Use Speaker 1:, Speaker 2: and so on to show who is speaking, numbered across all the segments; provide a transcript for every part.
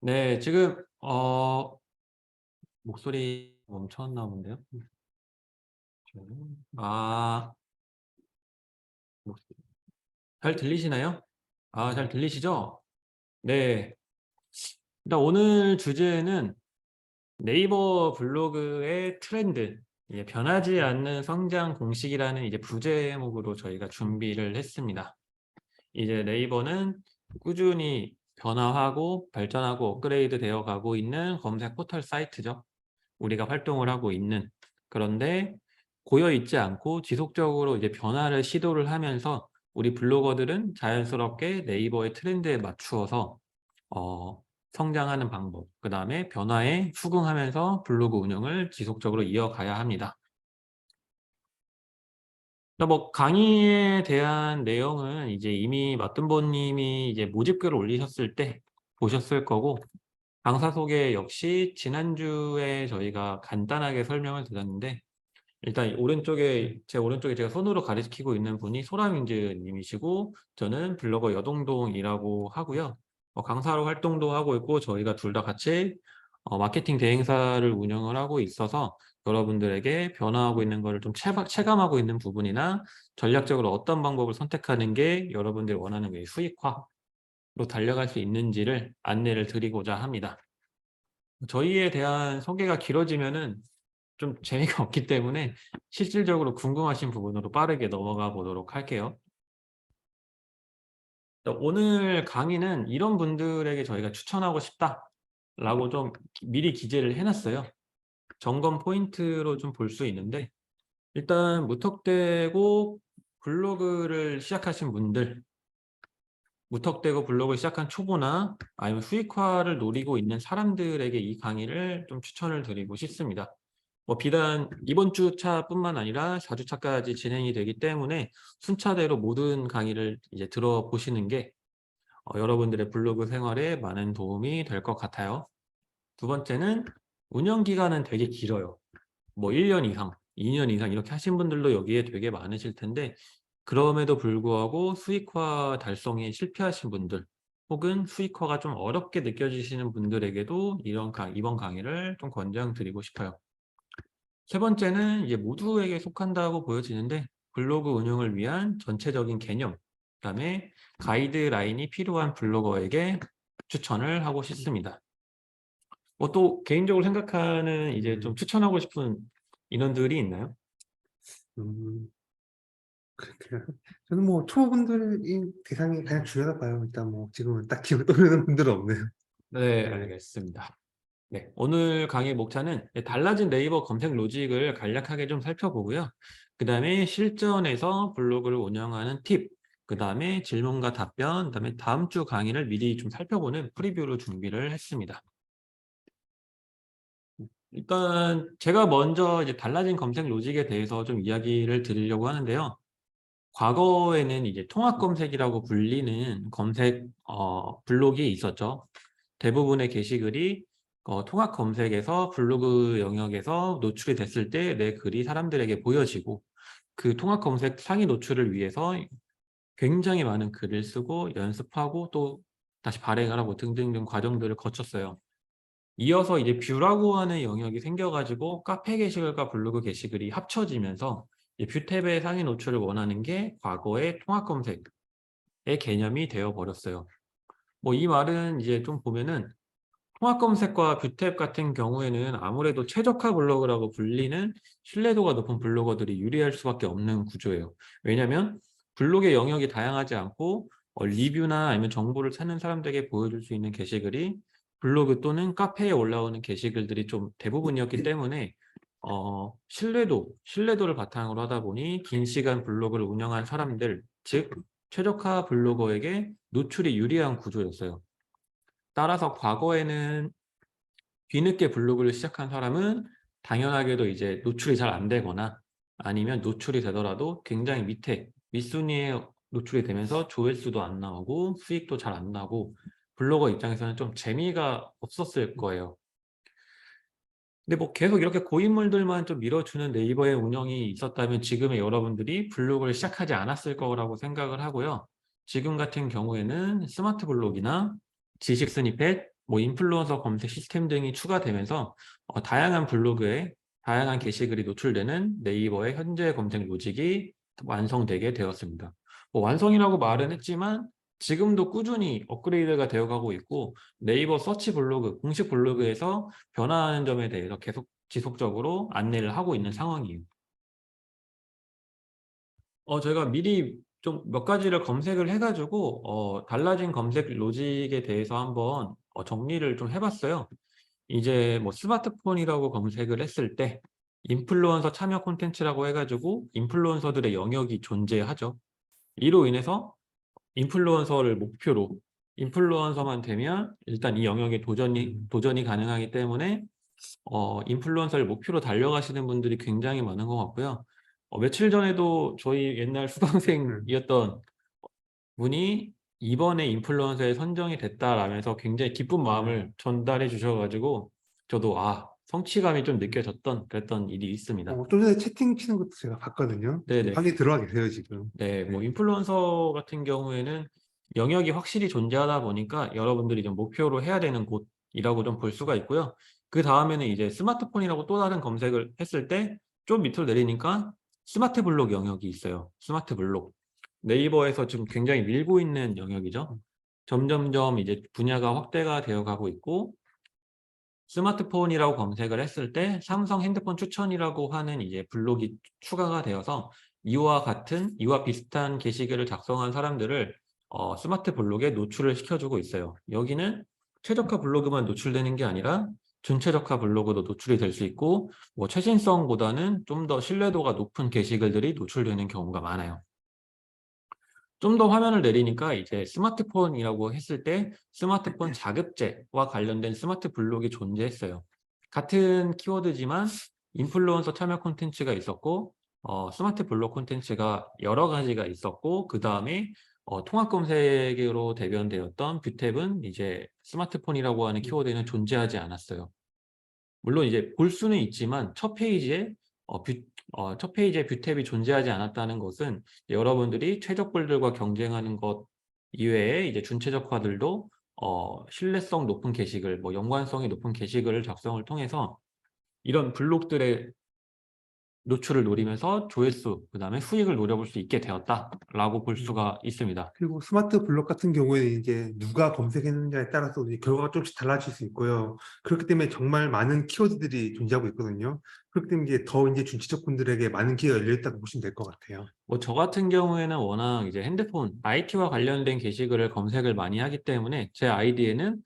Speaker 1: 네, 지금 목소리 멈췄나 본데요. 아, 목소리 잘 들리시나요? 아, 잘 들리시죠? 네. 일단 오늘 주제는 네이버 블로그의 트렌드, 이제 변하지 않는 성장 공식이라는 이제 부제목으로 저희가 준비를 했습니다. 이제 네이버는 꾸준히 변화하고 발전하고 업그레이드 되어 가고 있는 검색 포털 사이트죠. 우리가 활동을 하고 있는. 그런데 고여 있지 않고 지속적으로 이제 변화를 시도를 하면서 우리 블로거들은 자연스럽게 네이버의 트렌드에 맞추어서 어 성장하는 방법, 그다음에 변화에 수긍하면서 블로그 운영을 지속적으로 이어가야 합니다. 뭐 강의에 대한 내용은 이제 이미 맞든본 님이 이제 모집글을 올리셨을 때 보셨을 거고, 강사 소개 역시 지난주에 저희가 간단하게 설명을 드렸는데, 일단 제 오른쪽에 제가 손으로 가리키고 있는 분이 소라민즈 님이시고, 저는 블로거 여동동이라고 하고요. 강사로 활동도 하고 있고, 저희가 둘 다 같이 마케팅 대행사를 운영을 하고 있어서 여러분들에게 변화하고 있는 거를 좀 체감하고 있는 부분이나 전략적으로 어떤 방법을 선택하는 게 여러분들이 원하는 게 수익화로 달려갈 수 있는지를 안내를 드리고자 합니다. 저희에 대한 소개가 길어지면은 좀 재미가 없기 때문에 실질적으로 궁금하신 부분으로 빠르게 넘어가 보도록 할게요. 오늘 강의는 이런 분들에게 저희가 추천하고 싶다라고 좀 미리 기재를 해놨어요. 점검 포인트로 좀 볼 수 있는데, 일단 무턱대고 블로그를 시작하신 분들, 무턱대고 블로그를 시작한 초보나 아니면 수익화를 노리고 있는 사람들에게 이 강의를 좀 추천을 드리고 싶습니다. 비단 이번 주차뿐만 아니라 4주차까지 진행이 되기 때문에 순차대로 모든 강의를 이제 들어보시는 게 여러분들의 블로그 생활에 많은 도움이 될 것 같아요. 두 번째는 운영 기간은 되게 길어요. 1년 이상, 2년 이상 이렇게 하신 분들도 여기에 되게 많으실 텐데, 그럼에도 불구하고 수익화 달성에 실패하신 분들, 혹은 수익화가 좀 어렵게 느껴지시는 분들에게도 이번 강의를 좀 권장드리고 싶어요. 세 번째는 이제 모두에게 속한다고 보여지는데, 블로그 운영을 위한 전체적인 개념, 그다음에 가이드라인이 필요한 블로거에게 추천을 하고 싶습니다. 또 개인적으로 생각하는 이제 좀 추천하고 싶은 인원들이 있나요?
Speaker 2: 음 그렇게요. 저는 뭐 초보분들이 대상이 가장 중요하다고 봐요. 일단 뭐 지금은 딱히 떠오르는 분들은 없네요.
Speaker 1: 네,
Speaker 2: 네.
Speaker 1: 알겠습니다. 네, 오늘 강의 목차는 달라진 네이버 검색 로직을 간략하게 좀 살펴보고요. 그 다음에 실전에서 블로그를 운영하는 팁, 그 다음에 질문과 답변, 그 다음에 다음 주 강의를 미리 좀 살펴보는 프리뷰로 준비를 했습니다. 일단 제가 먼저 이제 달라진 검색 로직에 대해서 좀 이야기를 드리려고 하는데요. 과거에는 이제 통합 검색이라고 불리는 검색 블록이 있었죠. 대부분의 게시글이 통합 검색에서 블로그 영역에서 노출이 됐을 때 내 글이 사람들에게 보여지고, 그 통합 검색 상위 노출을 위해서 굉장히 많은 글을 쓰고 연습하고 또 다시 발행을 하고 등등등 과정들을 거쳤어요. 이어서 이제 뷰라고 하는 영역이 생겨 가지고 카페 게시글과 블로그 게시글이 합쳐지면서 이 뷰 탭의 상위 노출을 원하는 게 과거의 통합 검색의 개념이 되어 버렸어요. 이 말은 이제 좀 보면은 통합 검색과 뷰 탭 같은 경우에는 아무래도 최적화 블로그라고 불리는 신뢰도가 높은 블로거들이 유리할 수밖에 없는 구조예요. 왜냐하면 블로그의 영역이 다양하지 않고 리뷰나 아니면 정보를 찾는 사람들에게 보여줄 수 있는 게시글이 블로그 또는 카페에 올라오는 게시글들이 좀 대부분이었기 때문에 신뢰도를 바탕으로 하다 보니 긴 시간 블로그를 운영한 사람들, 즉 최적화 블로거에게 노출이 유리한 구조였어요. 따라서 과거에는 뒤늦게 블로그를 시작한 사람은 당연하게도 이제 노출이 잘 안 되거나, 아니면 노출이 되더라도 굉장히 밑에 윗순위에 노출이 되면서 조회수도 안 나오고 수익도 잘 안 나고, 블로거 입장에서는 좀 재미가 없었을 거예요. 근데 계속 이렇게 고인물들만 좀 밀어주는 네이버의 운영이 있었다면 지금의 여러분들이 블로그를 시작하지 않았을 거라고 생각을 하고요. 지금 같은 경우에는 스마트 블록이나 지식 스니펫, 뭐 인플루언서 검색 시스템 등이 추가되면서 다양한 블로그에 다양한 게시글이 노출되는 네이버의 현재 검색 로직이 완성되게 되었습니다. 뭐 완성이라고 말은 했지만 지금도 꾸준히 업그레이드가 되어가고 있고 네이버 서치 블로그, 공식 블로그에서 변화하는 점에 대해서 계속 지속적으로 안내를 하고 있는 상황이에요. 제가 미리 좀 몇 가지를 검색을 해 가지고 달라진 검색 로직에 대해서 한번 정리를 좀 해 봤어요. 이제 뭐 스마트폰이라고 검색을 했을 때 인플루언서 참여 콘텐츠라고 해 가지고 인플루언서들의 영역이 존재하죠. 이로 인해서 인플루언서를 목표로 인플루언서만 되면 일단 이 영역에 도전이 가능하기 때문에 인플루언서를 목표로 달려가시는 분들이 굉장히 많은 것 같고요. 며칠 전에도 저희 옛날
Speaker 2: 음.
Speaker 1: 수강생이었던 분이 "이번에 인플루언서에 선정이 됐다."라면서 굉장히 기쁜 마음을 전달해 주셔 가지고 저도 성취감이 좀 느껴졌던 그랬던 일이 있습니다.
Speaker 2: 좀 전에 채팅 치는 것도 제가 봤거든요. 지금
Speaker 1: 네네.
Speaker 2: 방에 들어와 계세요, 지금.
Speaker 1: 네.
Speaker 2: 네.
Speaker 1: 뭐 인플루언서 같은 경우에는 영역이 확실히 존재하다 보니까 여러분들이 좀 목표로 해야 되는 곳이라고 좀 볼 수가 있고요. 그다음에는 이제 스마트폰이라고 또 다른 검색을 했을 때 좀 밑으로 내리니까 스마트 블록 영역이 있어요. 스마트 블록. 네이버에서 지금 굉장히 밀고 있는 영역이죠. 점점점 이제 분야가 확대가 되어 가고 있고 스마트폰이라고 검색을 했을 때 삼성 핸드폰 추천이라고 하는 이제 블록이 추가가 되어서 이와 비슷한 게시글을 작성한 사람들을 스마트 블록에 노출을 시켜주고 있어요. 여기는 최적화 블로그만 노출되는 게 아니라 준최적화 블로그도 노출이 될 수 있고 뭐 최신성보다는 좀 더 신뢰도가 높은 게시글들이 노출되는 경우가 많아요. 좀 더 화면을 내리니까 이제 스마트폰이라고 했을 때 스마트폰 자급제와 관련된 스마트 블록이 존재했어요. 같은 키워드지만 인플루언서 참여 콘텐츠가 있었고 스마트 블록 콘텐츠가 여러 가지가 있었고 그다음에 통합 검색으로 대변되었던 뷰탭은 이제 스마트폰이라고 하는 키워드에는 존재하지 않았어요. 물론 이제 볼 수는 있지만 첫 페이지에 뷰탭이 존재하지 않았다는 것은 여러분들이 최적글들과 경쟁하는 것 이외에 이제 준최적화들도 신뢰성 높은 게시글, 뭐 연관성이 높은 게시글을 작성을 통해서 이런 블록들의 노출을 노리면서 조회수, 그다음에 수익을 노려볼 수 있게 되었다라고 볼
Speaker 2: 음.
Speaker 1: 수가 있습니다.
Speaker 2: 그리고 스마트 블록 같은 경우에는 이제 누가 검색했느냐에 따라서 이제 결과가 조금씩 달라질 수 있고요. 그렇기 때문에 정말 많은 키워드들이 존재하고 있거든요. 그렇기 때문에 이제 더 이제 준치적 분들에게 많은 기회가 열려 있다고 보시면 될 것 같아요.
Speaker 1: 뭐 저 같은 경우에는 워낙 이제 핸드폰, IT와 관련된 게시글을 검색을 많이 하기 때문에 제 아이디에는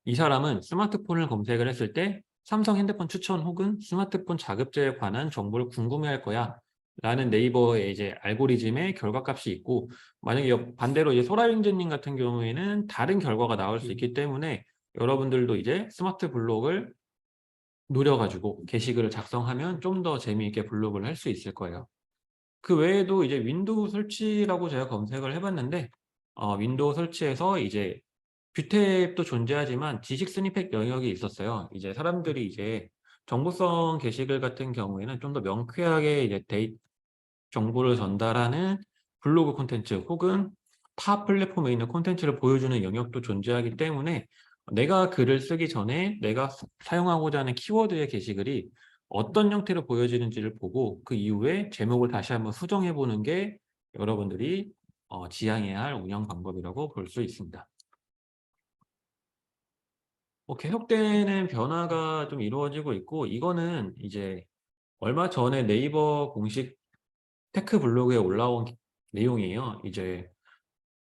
Speaker 1: 이 사람은 스마트폰을 검색을 했을 때 삼성 핸드폰 추천 혹은 스마트폰 자급제에 관한 정보를 궁금해할 거야. 라는 네이버의 이제 알고리즘의 결과값이 있고 만약에 반대로 이제 소라빙제님 같은 경우에는 다른 결과가 나올 수 있기 때문에 여러분들도 이제 스마트 블록을 노려 가지고 게시글을 작성하면 좀 더 재미있게 블록을 할 수 있을 거예요. 그 외에도 이제 윈도우 설치라고 제가 검색을 해 봤는데 윈도우 설치에서 이제 뷰탭도 존재하지만 지식 스니펫 영역이 있었어요. 이제 사람들이 이제 정보성 게시글 같은 경우에는 좀 더 명쾌하게 이제 정보를 전달하는 블로그 콘텐츠 혹은 타 플랫폼에 있는 콘텐츠를 보여주는 영역도 존재하기 때문에 내가 글을 쓰기 전에 내가 사용하고자 하는 키워드의 게시글이 어떤 형태로 보여지는지를 보고 그 이후에 제목을 다시 한번 수정해 보는 게 여러분들이 지향해야 할 운영 방법이라고 볼 수 있습니다. 계속되는 변화가 좀 이루어지고 있고 이거는 이제 얼마 전에 네이버 공식 테크 블로그에 올라온 내용이에요. 이제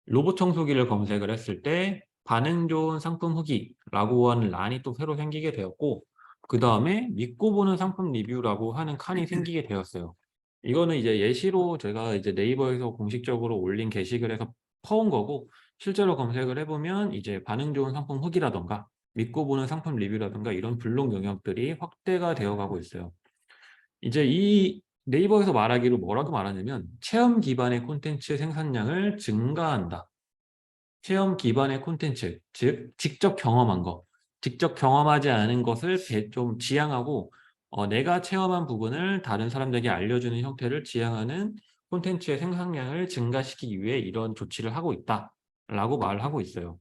Speaker 1: 로봇 청소기를 검색을 했을 때 반응 좋은 상품 후기라고 하는 란이 또 새로 생기게 되었고 그다음에 믿고 보는 상품 리뷰라고 하는 칸이 생기게 되었어요. 이거는 이제 예시로 제가 이제 네이버에서 공식적으로 올린 게시글에서 퍼온 거고 실제로 검색을 해 보면 이제 반응 좋은 상품 후기라든가 믿고 보는 상품 리뷰라든가 이런 블록 영역들이 확대가 되어 가고 있어요. 이제 이 네이버에서 말하기로 뭐라고 말하냐면 "체험 기반의 콘텐츠 생산량을 증가한다." 체험 기반의 콘텐츠, 즉 직접 경험한 거, 직접 경험하지 않은 것을 좀 지향하고 내가 체험한 부분을 다른 사람들에게 알려주는 형태를 지향하는 콘텐츠의 생산량을 증가시키기 위해 이런 조치를 하고 있다라고 말을 하고 있어요.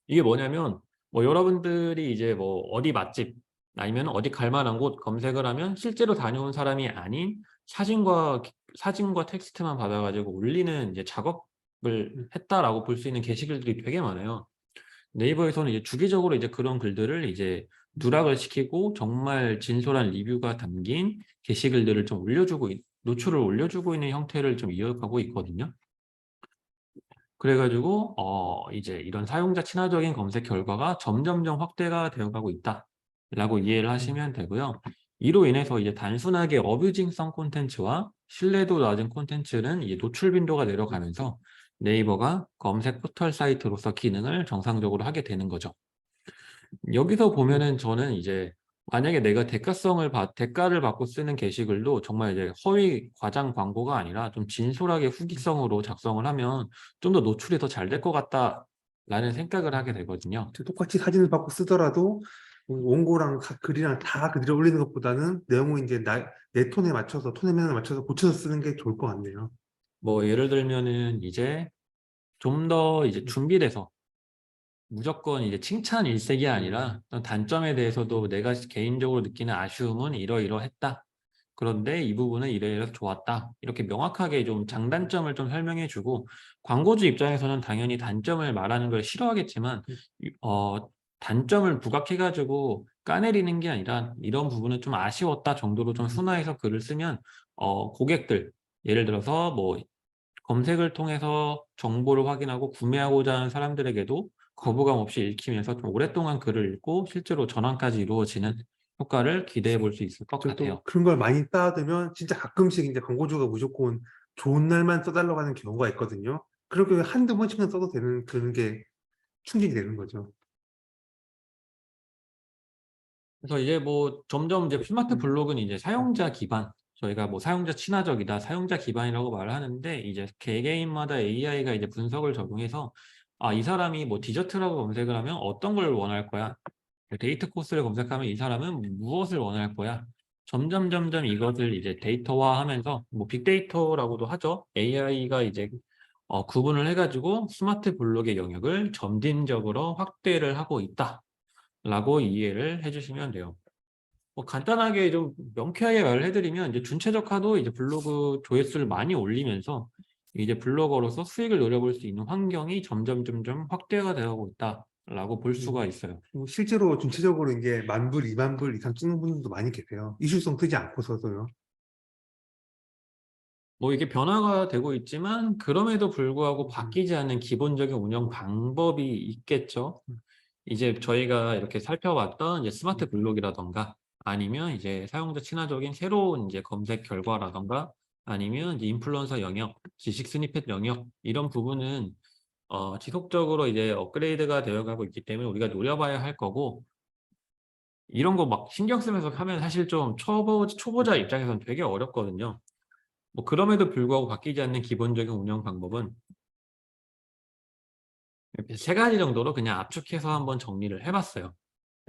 Speaker 1: 이게 뭐냐면 뭐 여러분들이 이제 뭐 어디 맛집 아니면 어디 갈 만한 곳 검색을 하면 실제로 다녀온 사람이 아닌 사진과 텍스트만 받아 가지고 올리는 이제 작업을
Speaker 2: 음.
Speaker 1: 했다라고 볼 수 있는 게시글들이 되게 많아요. 네이버에서는 이제 주기적으로 이제 그런 글들을 이제 누락을 시키고 정말 진솔한 리뷰가 담긴 게시글들을 좀 노출을 올려주고 있는 형태를 좀 이어가고 있거든요. 그래 가지고 이제 이런 사용자 친화적인 검색 결과가 점점점 확대가 되어 가고 있다라고 이해를
Speaker 2: 음.
Speaker 1: 하시면 되고요. 이로 인해서 이제 단순하게 어뷰징성 콘텐츠와 신뢰도 낮은 콘텐츠는 이제 노출 빈도가 내려가면서 네이버가 검색 포털 사이트로서 기능을 정상적으로 하게 되는 거죠. 여기서
Speaker 2: 음.
Speaker 1: 보면은 저는 이제 만약에 내가 대가를 받고 쓰는 게시글도 정말 이제 허위 과장 광고가 아니라 좀 진솔하게 후기성으로 작성을 하면 좀 더 노출이 더 잘 될 것 같다라는 생각을 하게 되거든요.
Speaker 2: 똑같이 사진을 받고 쓰더라도 원고랑 글이랑 다 그대로 올리는 것보다는 내용을 이제 내 톤에 맞춰서 톤의 면에 맞춰서 고쳐서 쓰는 게 좋을 것 같네요.
Speaker 1: 뭐 예를 들면은 이제 좀 더 이제 준비돼서 무조건 이제 칭찬 일색이 아니라 어떤 단점에 대해서도 내가 개인적으로 느끼는 아쉬움은 이러이러했다. 그런데 이 부분은 이래서 좋았다. 이렇게 명확하게 좀 장단점을 좀 설명해 주고 광고주 입장에서는 당연히 단점을 말하는 걸 싫어하겠지만 이 단점을 부각해 가지고 까내리는 게 아니라 "이런 부분은 좀 아쉬웠다." 정도로 좀 순화해서 글을 쓰면 고객들 예를 들어서 뭐 검색을 통해서 정보를 확인하고 구매하고자 하는 사람들에게도 거부감 없이 읽히면서 좀 오랫동안 글을 읽고 실제로 전환까지 이루어지는 효과를 기대해 볼 수 있을 것
Speaker 2: 또
Speaker 1: 같아요.
Speaker 2: 그런 걸 많이 쌓아두면 진짜 가끔씩 이제 광고주가 무조건 좋은 날만 써달라고 하는 경우가 있거든요. 그렇게 한두 번씩은 써도 되는 그런 게 충족이 되는 거죠.
Speaker 1: 그래서 이제 뭐 점점 이제 스마트
Speaker 2: 음.
Speaker 1: 블록은 이제 사용자 기반 저희가 뭐 사용자 친화적이다, 사용자 기반이라고 말을 하는데 이제 개개인마다 AI가 이제 분석을 적용해서 '아 이 사람이 뭐 디저트라고 검색을 하면 어떤 걸 원할 거야. 데이트 코스를 검색하면 이 사람은 무엇을 원할 거야.' 점점 이것을 이제 데이터화하면서 뭐 빅데이터라고도 하죠. AI가 이제 구분을 해 가지고 '스마트 블록의 영역을 점진적으로 확대를 하고 있다.'라고 이해를 해 주시면 돼요. 뭐 간단하게 좀 명쾌하게 말을 해 드리면 이제 준최적화도 이제 블로그 조회수를 많이 올리면서 이제 블로거로서 수익을 노려볼 수 있는 환경이 점점 확대가 되어 가고 있다라고 볼 수가
Speaker 2: 음.
Speaker 1: 있어요.
Speaker 2: 실제로 전체적으로 이제 10,000불, 20,000불 이상 찍는 분들도 많이 계세요. 이슈성 뜨지 않고서도요.
Speaker 1: 뭐 이게 변화가 되고 있지만 그럼에도 불구하고
Speaker 2: 음.
Speaker 1: 바뀌지 않는 기본적인 운영 방법이 있겠죠.
Speaker 2: 음.
Speaker 1: 이제 저희가 이렇게 살펴봤던 이제
Speaker 2: 음.
Speaker 1: 스마트 블록이라든가 아니면 이제 사용자 친화적인 새로운 이제 검색 결과라든가 아니면 이제 인플루언서 영역, 지식 스니펫 영역 이런 부분은 지속적으로 이제 업그레이드가 되어 가고 있기 때문에 우리가 노려봐야 할 거고 이런 거 막 신경 쓰면서 하면 사실 좀 초보자 입장에서는 되게 어렵거든요. 뭐 그럼에도 불구하고 바뀌지 않는 기본적인 운영 방법은 이렇게 세 가지 정도로 그냥 압축해서 한번 정리를 해 봤어요.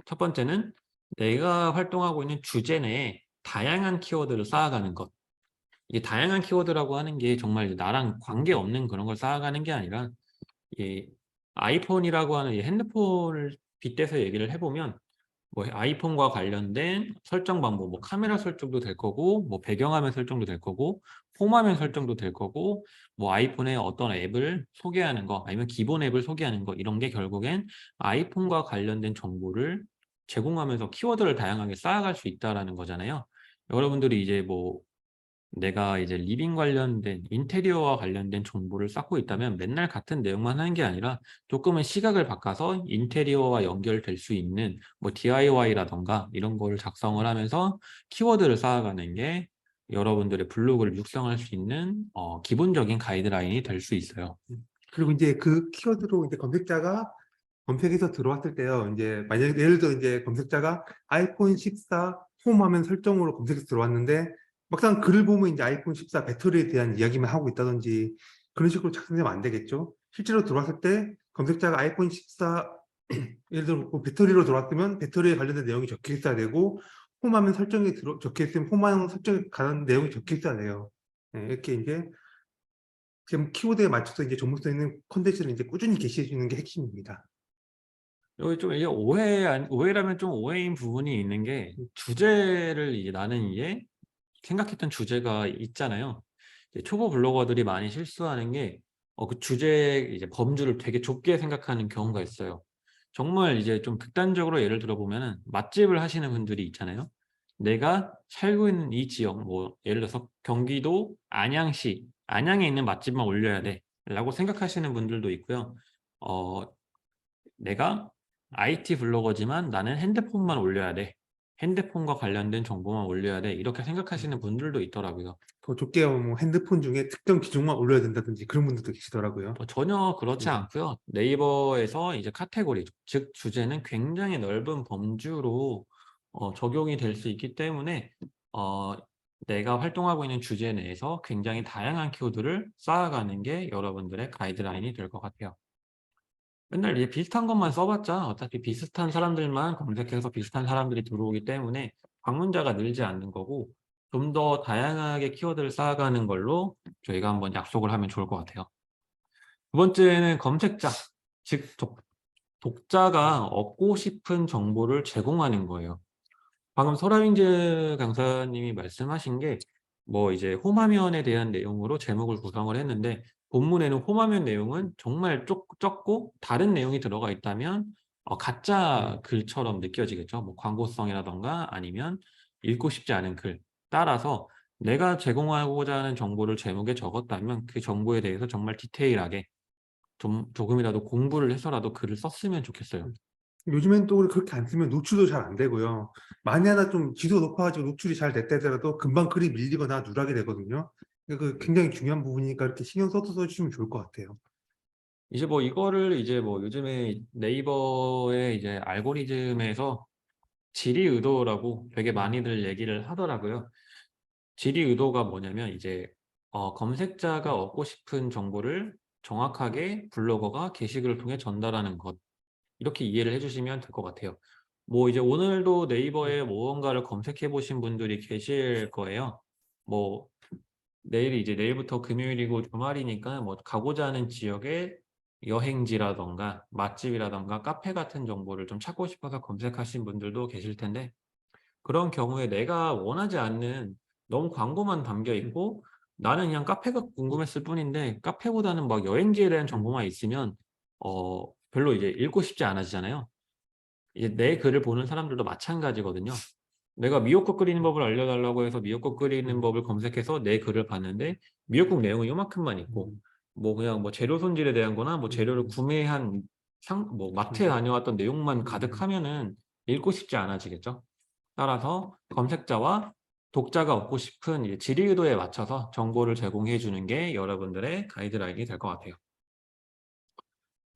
Speaker 1: 첫 번째는 내가 활동하고 있는 주제 내에 다양한 키워드를 쌓아가는 것. 이게 다양한 키워드라고 하는 게 정말 나랑 관계없는 그런 걸 쌓아가는 게 아니라 이 아이폰이라고 하는 이 핸드폰을 빗대서 얘기를 해 보면 뭐 아이폰과 관련된 설정 방법 뭐 카메라 설정도 될 거고 뭐 배경화면 설정도 될 거고 홈화면 설정도 될 거고 뭐 아이폰의 어떤 앱을 소개하는 거 아니면 기본 앱을 소개하는 거 이런 게 결국엔 아이폰과 관련된 정보를 제공하면서 키워드를 다양하게 쌓아갈 수 있다라는 거잖아요. 여러분들이 이제 뭐 내가 이제 리빙 관련된 인테리어와 관련된 정보를 쌓고 있다면 맨날 같은 내용만 하는 게 아니라 조금은 시각을 바꿔서 인테리어와 연결될 수 있는 뭐 DIY라든가 이런 거를 작성을 하면서 키워드를 쌓아가는 게 여러분들의 블로그를 육성할 수 있는 기본적인 가이드라인이 될 수 있어요.
Speaker 2: 그리고 이제 그 키워드로 이제 검색자가 검색해서 들어왔을 때요. 이제 만약 예를 들어 이제 검색자가 아이폰 14 홈화면 설정으로 검색해서 들어왔는데 막상 글을 보면 이제 아이폰 14 배터리에 대한 이야기만 하고 있다든지 그런 식으로 작성되면 안 되겠죠. 실제로 들어왔을 때 검색자가 아이폰 14 예를 들어 뭐 배터리로 들어왔으면 배터리에 관련된 내용이 적혀 있어야 되고 홈화면 설정이 적혀 있으면 홈화면 설정에 관한 내용이 적혀 있어야 돼요. 네, 이렇게 이제 지금 키워드에 맞춰서 이제 전문성 있는 콘텐츠를 이제 꾸준히 게시해 주는 게 핵심입니다.
Speaker 1: 여기 좀 이게 오해라면 좀 오해인 부분이 있는 게 주제를 이제 나는 이제 생각했던 주제가 있잖아요. 이제 초보 블로거들이 많이 실수하는 게 그 주제 이제 범주를 되게 좁게 생각하는 경우가 있어요. 정말 이제 좀 극단적으로 예를 들어 보면은 맛집을 하시는 분들이 있잖아요. 내가 살고 있는 이 지역 뭐 예를 들어서 경기도 안양시, 안양에 있는 맛집만 올려야 돼라고 생각하시는 분들도 있고요. 어 내가 IT 블로거지만 나는 핸드폰만 올려야 돼. 핸드폰과 관련된 정보만 올려야 돼. 이렇게 생각하시는 분들도 있더라고요.
Speaker 2: 더 좁게 뭐 핸드폰 중에 특정 기종만 올려야 된다든지 그런 분들도 계시더라고요.
Speaker 1: 전혀 그렇지
Speaker 2: 네.
Speaker 1: 않고요. 네이버에서 이제 카테고리 즉 주제는 굉장히 넓은 범주로 적용이 될 수 있기 때문에 어 내가 활동하고 있는 주제 내에서 굉장히 다양한 키워드를 쌓아가는 게 여러분들의 가이드라인이 될 것 같아요. 맨날 이제 비슷한 것만 써 봤자 어차피 비슷한 사람들만 검색해서 비슷한 사람들이 들어오기 때문에 방문자가 늘지 않는 거고 좀 더 다양하게 키워드를 쌓아가는 걸로 저희가 한번 약속을 하면 좋을 것 같아요. 두 번째는 검색자, 즉 독자가 얻고 싶은 정보를 제공하는 거예요. 방금 설화민즈 강사님이 말씀하신 게 뭐 이제 홈화면에 대한 내용으로 제목을 구성을 했는데 본문에는 홈화면 내용은 정말 적고 다른 내용이 들어가 있다면 가짜 글처럼 느껴지겠죠. 뭐 광고성이라든가 아니면 읽고 싶지 않은 글. 따라서 내가 제공하고자 하는 정보를 제목에 적었다면 그 정보에 대해서 정말 디테일하게 좀 조금이라도 공부를 해서라도 글을 썼으면 좋겠어요.
Speaker 2: 요즘엔 또 그렇게 안 쓰면 노출도 잘 안 되고요. 만에 하나 좀 지수가 높아가지고 노출이 잘 됐다 하더라도 금방 글이 밀리거나 누락이 되거든요. 그 굉장히 중요한 부분이니까 이렇게 신경 써서 써주시면 좋을 것 같아요.
Speaker 1: 이제 뭐 이거를 이제 뭐 요즘에 네이버의 이제 알고리즘에서 질의 의도라고 되게 많이들 얘기를 하더라고요. 질의 의도가 뭐냐면 이제 검색자가 얻고 싶은 정보를 정확하게 블로거가 게시글을 통해 전달하는 것. 이렇게 이해를 해 주시면 될 것 같아요. 뭐 이제 오늘도 네이버에 무언가를 검색해 보신 분들이 계실 거예요. 뭐 내일이 이제 내일부터 금요일이고 주말이니까 뭐 가고자 하는 지역의 여행지라든가 맛집이라든가 카페 같은 정보를 좀 찾고 싶어서 검색하신 분들도 계실 텐데 그런 경우에 내가 원하지 않는 너무 광고만 담겨 있고 나는 그냥 카페가 궁금했을 뿐인데 카페보다는 막 여행지에 대한 정보만 있으면 별로 이제 읽고 싶지 않아지잖아요. 이제 내 글을 보는 사람들도 마찬가지거든요. 내가 미역국 끓이는 법을 알려달라고 해서 미역국 끓이는 법을 검색해서 내 글을 봤는데 미역국 내용은 요만큼만 있고 뭐 그냥 뭐 재료 손질에 대한 거나 뭐 재료를 구매한 뭐 마트에 다녀왔던 내용만 가득하면은 읽고 싶지 않아지겠죠. 따라서 검색자와 독자가 얻고 싶은 이 질의 의도에 맞춰서 정보를 제공해 주는 게 여러분들의 가이드라인이 될 것 같아요.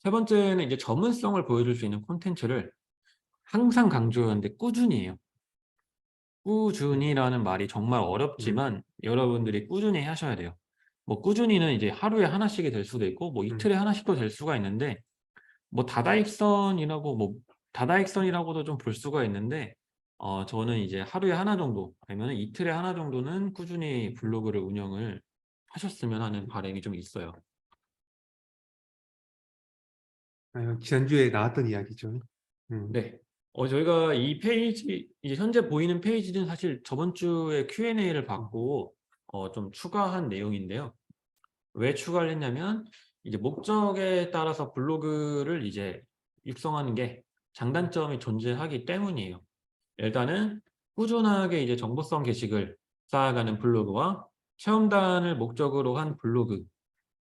Speaker 1: 세 번째는 이제 전문성을 보여줄 수 있는 콘텐츠를 항상 강조하는데 꾸준히 해요. 꾸준히라는 말이 정말 어렵지만 여러분들이 꾸준히 하셔야 돼요. 뭐 꾸준히는 이제 하루에 하나씩이 될 수도 있고 뭐 이틀에 하나씩도 될 수가 있는데 뭐 다다익선이라고도 좀 볼 수가 있는데 저는 이제 하루에 하나 정도 아니면은 이틀에 하나 정도는 꾸준히 블로그를 운영을 하셨으면 하는 바람이 좀 있어요.
Speaker 2: 지난주에 나왔던 이야기죠.
Speaker 1: 네. 저희가 이 페이지 이제 현재 보이는 페이지는 사실 저번 주에 Q&A를 받고 좀 추가한 내용인데요. 왜 추가를 했냐면 이제 목적에 따라서 블로그를 이제 육성하는 게 장단점이 존재하기 때문이에요. 일단은 꾸준하게 이제 정보성 게시글 쌓아가는 블로그와 체험단을 목적으로 한 블로그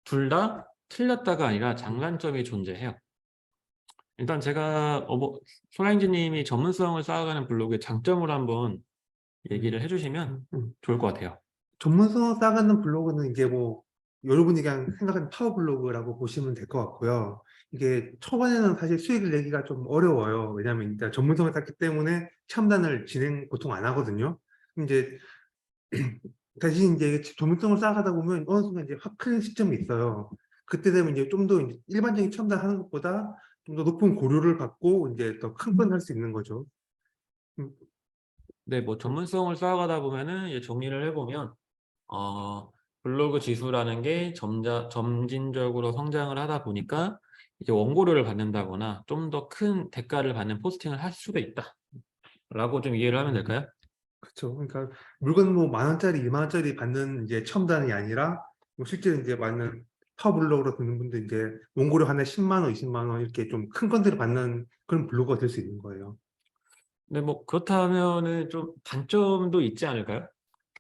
Speaker 1: 둘 다 틀렸다가 아니라 장단점이 존재해요. 일단 제가 소라인지 님이 전문성을 쌓아가는 블로그의 장점을 한번 얘기를 해 주시면 좋을 것 같아요.
Speaker 2: 전문성 쌓아가는 블로그는 이제 뭐 여러분이 그냥 생각하는 파워 블로그라고 보시면 될 것 같고요. 이게 초반에는 사실 수익을 내기가 좀 어려워요. 왜냐하면 일단 전문성을 쌓기 때문에 첨단을 진행 보통 안 하거든요. 이제 대신 이제 전문성을 쌓아가다 보면 어느 순간 이제 확 크는 시점이 있어요. 그때 되면 이제 좀 더 일반적인 첨단 하는 것보다 좀 더 높은 고려를 받고 이제 더 큰 건 할 수 있는 거죠. 음,
Speaker 1: 네, 뭐 전문성을 쌓아가다 보면은 이제 정리를 해 보면 블로그 지수라는 게 점진적으로 성장을 하다 보니까 이제 원고료를 받는다거나 좀 더 큰 대가를 받는 포스팅을 할 수도 있다라고 좀 이해를 하면 될까요?
Speaker 2: 그쵸. 그러니까 물건 뭐 10,000원짜리, 20,000원짜리 받는 이제 체험단이 아니라 뭐 실제로 이제 많은 파워블로거로 듣는 분들 이제 원고료 하나에 10만 원, 20만 원 이렇게 좀 큰 건들을 받는 그런 블로거가 될 수 있는 거예요.
Speaker 1: 근데 뭐 그렇다면은 좀 단점도 있지 않을까요?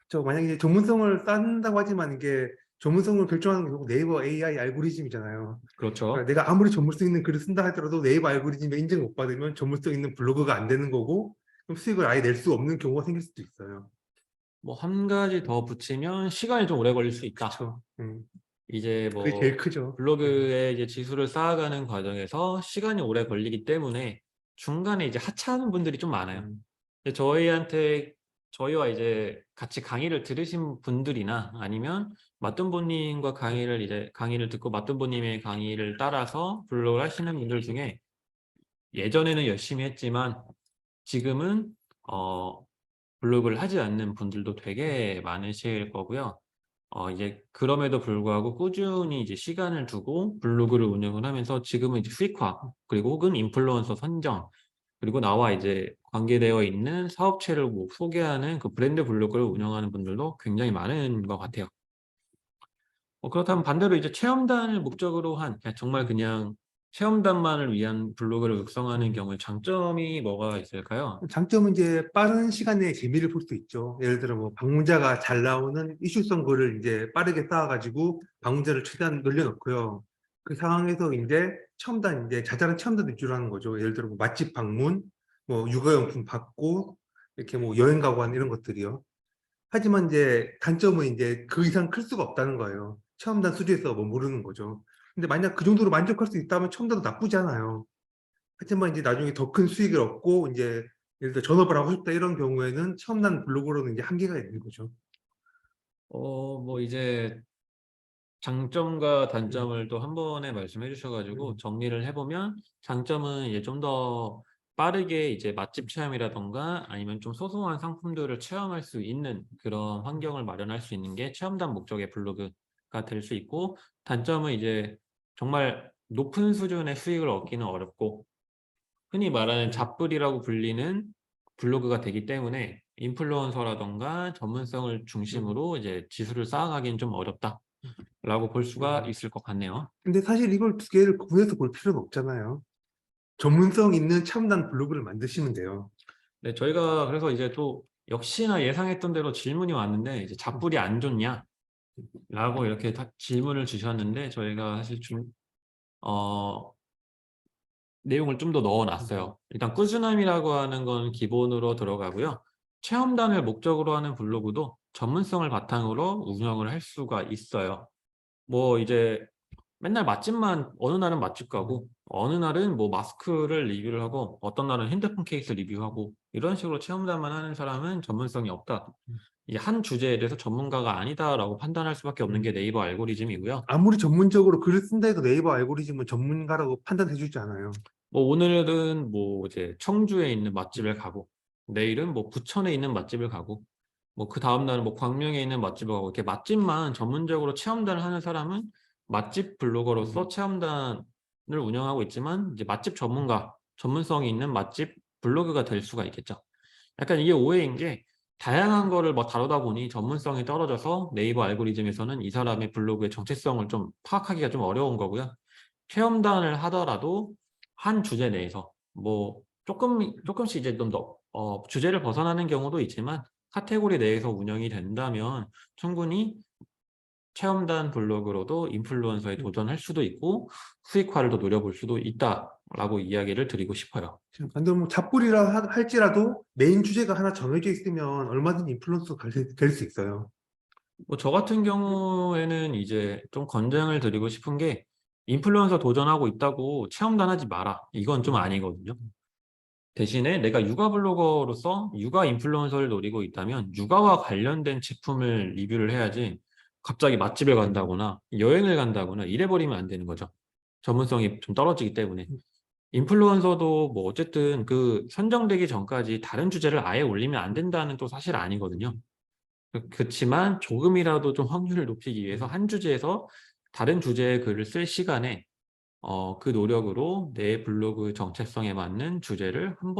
Speaker 2: 저 만약에 전문성을 쌓는다고 하지만 이게 전문성을 결정하는 게 결국 네이버 AI 알고리즘이잖아요. 그러니까
Speaker 1: 그렇죠.
Speaker 2: 내가 아무리 전문성 있는 글을 쓴다 하더라도 네이버 알고리즘에 인정을 못 받으면 전문성 있는 블로그가 안 되는 거고 그럼 수익을 아예 낼 수 없는 경우가 생길 수도 있어요.
Speaker 1: 뭐 한 가지 더 붙이면 시간이 좀 오래 걸릴 수 있다.
Speaker 2: 그쵸.
Speaker 1: 이제
Speaker 2: 그게 제일
Speaker 1: 뭐
Speaker 2: 크죠.
Speaker 1: 블로그의 이제 지수를 쌓아가는 과정에서 시간이 오래 걸리기 때문에 중간에 이제 하차하는 분들이 좀 많아요.
Speaker 2: 음.
Speaker 1: 근데 저희와 이제 같이 강의를 들으신 분들이나 아니면 맞돈보님과 강의를 듣고 맞돈보님의 강의를 따라서 블로그를 하시는 분들 중에 예전에는 열심히 했지만 지금은 어 블로그를 하지 않는 분들도 되게 많으실 거고요. 이제 그럼에도 불구하고 꾸준히 이제 시간을 두고 블로그를 운영을 하면서 지금은 이제 수익화 그리고 혹은 인플루언서 선정 그리고 나와 이제 관계되어 있는 사업체를 뭐 소개하는 그 브랜드 블로그를 운영하는 분들도 굉장히 많은 것 같아요. 그렇다면 반대로 이제 체험단을 목적으로 한 정말 그냥 체험단만을 위한 블로그를 육성하는
Speaker 2: 음.
Speaker 1: 경우에 장점이 뭐가 있을까요?
Speaker 2: 장점은 이제 빠른 시간에 재미를 볼 수 있죠. 예를 들어 뭐 방문자가 잘 나오는 이슈성 글을 이제 빠르게 쌓아가지고 방문자를 최대한 늘려놓고요. 그 상황에서 이제 체험단 이제 자잘한 체험단 위주로 하는 거죠. 예를 들어 뭐 맛집 방문, 뭐 육아용품 받고 이렇게 뭐 여행 가고 하는 이런 것들이요. 하지만 이제 단점은 이제 그 이상 클 수가 없다는 거예요. 체험단 수준에서 머무르는 거죠. 근데 만약 그 정도로 만족할 수 있다면 체험단도 나쁘지 않아요. 하지만 이제 나중에 더 큰 수익을 얻고 이제 예를 들어 전업을 하고 싶다 이런 경우에는 첨단 블로그로는 이제 한계가 있는 거죠.
Speaker 1: 뭐 이제 장점과
Speaker 2: 음,
Speaker 1: 단점을 또 한 번에 말씀해 주셔 가지고
Speaker 2: 음,
Speaker 1: 정리를 해 보면 장점은 이제 좀 더 빠르게 이제 맛집 체험이라든가 아니면 좀 소소한 상품들을 체험할 수 있는 그런 환경을 마련할 수 있는 게 체험단 목적의 블로그가 될 수 있고 단점은 이제 정말 높은 수준의 수익을 얻기는 어렵고 흔히 말하는
Speaker 2: 음,
Speaker 1: 잡블이라고 불리는 블로그가 되기 때문에 인플루언서라든가 전문성을
Speaker 2: 음,
Speaker 1: 중심으로 이제 지수를 쌓아가기는 좀 어렵다.
Speaker 2: 음.
Speaker 1: 라고 볼 수가
Speaker 2: 음.
Speaker 1: 있을 것 같네요.
Speaker 2: 근데 사실 이걸 두 개를 구분해서 볼 필요는 없잖아요. 전문성 있는 첨단 블로그를 만드시면 돼요.
Speaker 1: 네, 저희가 그래서 이제 또 역시나 예상했던 대로 질문이 왔는데 이제
Speaker 2: 음,
Speaker 1: "잡불이 안 좋냐?"라고 이렇게 다 질문을 주셨는데 저희가 사실 좀 어 내용을 좀 더 넣어
Speaker 2: 음,
Speaker 1: 놨어요. 일단 꾸준함이라고 하는 건 기본으로 들어가고요. 체험단을 목적으로 하는 블로그도 전문성을 바탕으로 운영을 할 수가 있어요. 뭐 이제 맨날 맛집만 어느 날은 맛집 가고
Speaker 2: 음,
Speaker 1: 어느 날은 뭐 마스크를 리뷰를 하고 어떤 날은 핸드폰 케이스 리뷰하고 이런 식으로 체험단만 하는 사람은 전문성이 없다.
Speaker 2: 음,
Speaker 1: 이게 한 주제에 대해서 전문가가 아니다라고 판단할 수밖에 없는 게
Speaker 2: 음.
Speaker 1: 네이버 알고리즘이고요.
Speaker 2: 아무리 전문적으로 글을 쓴다 해도 네이버 알고리즘은 전문가라고 판단해 주지 않아요.
Speaker 1: 뭐 오늘은 뭐 이제 청주에 있는 맛집을
Speaker 2: 음,
Speaker 1: 가고 내일은 뭐 부천에 있는 맛집을 가고 뭐 그다음 날은 뭐 광명에 있는 맛집을 가고 이렇게 맛집만 전문적으로 체험단을 하는 사람은 맛집 블로거로서
Speaker 2: 음,
Speaker 1: 체험단을 운영하고 있지만 이제 맛집 전문가, 전문성이 있는 맛집 블로그가 될 수가 있겠죠. 약간 이게 오해인 게 다양한 거를 뭐 다루다 보니 전문성이 떨어져서 네이버 알고리즘에서는 이 사람의 블로그의 정체성을 좀 파악하기가 좀 어려운 거고요. 체험단을 하더라도 한 주제 내에서 뭐 쪼끔씩 이제 좀 더 주제를 벗어나는 경우도 있지만 카테고리 내에서 운영이 된다면 충분히 체험단 블로그로도 인플루언서에
Speaker 2: 음.
Speaker 1: 도전할 수도 있고 수익화를 더 노려볼 수도 있다라고 이야기를 드리고 싶어요.
Speaker 2: 지금 반대로 뭐 잡불이라 할지라도 메인 주제가 하나 정해져 있으면 얼마든지 인플루언서가 될 수 있어요.
Speaker 1: 뭐 저 같은 경우에는 이제 좀 권장을 드리고 싶은 게 인플루언서 도전하고 있다고 체험단 하지 마라. 이건 좀
Speaker 2: 음,
Speaker 1: 아니거든요. 대신에 내가 육아 블로거로서 육아 인플루언서를 노리고 있다면 육아와 관련된 제품을 리뷰를 해야지 갑자기 맛집을 간다거나 여행을 간다거나 이래 버리면 안 되는 거죠. 전문성이 좀 떨어지기 때문에. 인플루언서도 뭐 어쨌든 그 선정되기 전까지 다른 주제를 아예 올리면 안 된다는 또 사실 아니거든요. 그치만 조금이라도 좀 확률을 높이기 위해서
Speaker 2: 음,
Speaker 1: 한 주제에서 다른 주제의 글을 쓸 시간에 그 노력으로 내 블로그 정체성에 맞는 주제를 한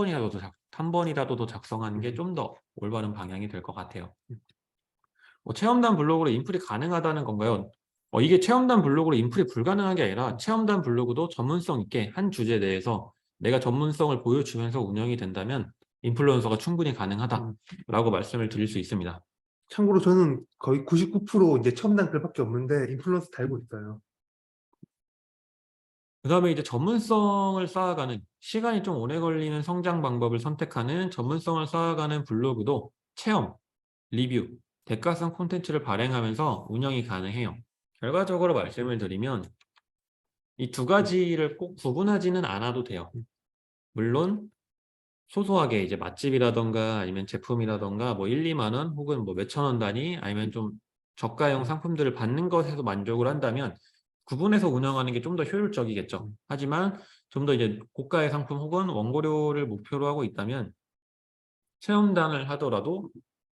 Speaker 1: 번이라도 더 작성하는 게 좀 더 올바른 방향이 될 것 같아요. 뭐 체험단 블로그로 인플이 가능하다는 건가요? 이게 체험단 블로그로 인플이 불가능한 게 아니라 체험단 블로그도 전문성 있게 한 주제 내에서 내가 전문성을 보여주면서 운영이 된다면 인플루언서가 충분히 가능하다라고 말씀을 드릴 수 있습니다.
Speaker 2: 참고로 저는 거의 99% 이제 첨단 글밖에 없는데 인플루언서 달고 있어요.
Speaker 1: 그다음에 이제 전문성을 쌓아가는 시간이 좀 오래 걸리는 성장 방법을 선택하는 전문성을 쌓아가는 블로그도 체험, 리뷰, 대가성 콘텐츠를 발행하면서 운영이 가능해요. 결과적으로 말씀을 드리면 이 두 가지를 꼭 구분하지는 않아도 돼요. 물론 소소하게 이제 맛집이라든가 아니면 제품이라든가 뭐 1-2만 원 혹은 뭐 몇천 원 단위 아니면 좀 저가형 상품들을 받는 것에서 만족을 한다면 구분해서 운영하는 게 좀 더 효율적이겠죠. 하지만 좀 더 이제 고가의 상품 혹은 원고료를 목표로 하고 있다면 체험단을 하더라도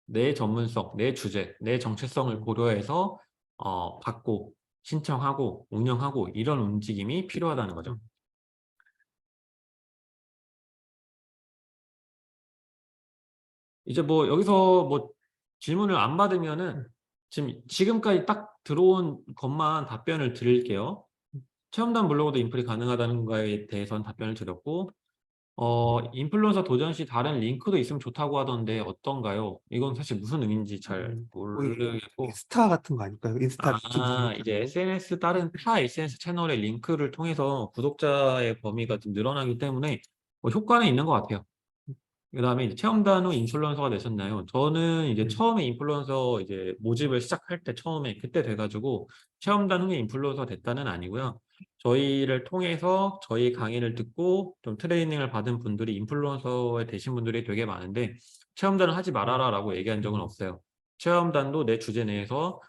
Speaker 1: 내 전문성, 내 주제, 내 정체성을 고려해서 받고 신청하고 운영하고 이런 움직임이 필요하다는 거죠. 이제 뭐 여기서 뭐 질문을 안 받으면은 지금까지 딱 들어온 것만 답변을 드릴게요. 체험단 블로그도 인플이 가능하다는 거에 대해서는 답변을 드렸고 인플루언서 도전 시 다른 링크도 있으면 좋다고 하던데 어떤가요? 이건 사실 무슨 의미인지 잘
Speaker 2: 거의
Speaker 1: 모르겠고
Speaker 2: 인스타 같은 거 아닐까요? 인스타 유튜브
Speaker 1: 이제 다른 타 SNS 채널의 링크를 통해서 구독자의 범위가 좀 늘어나기 때문에 뭐 효과는 있는 것 같아요. 그다음에 이제 체험단 후 인플루언서가 되셨나요? 저는 이제 처음에 인플루언서 이제 모집을 시작할 때 처음에 그때 돼 가지고 체험단 후에 인플루언서가 됐다는 아니고요. 저희를 통해서 저희 강의를 듣고 좀 트레이닝을 받은 분들이 인플루언서에 되신 분들이 되게 많은데 "체험단을 하지 말아라."라고 얘기한 적은 없어요. 체험단도 내 주제 내에서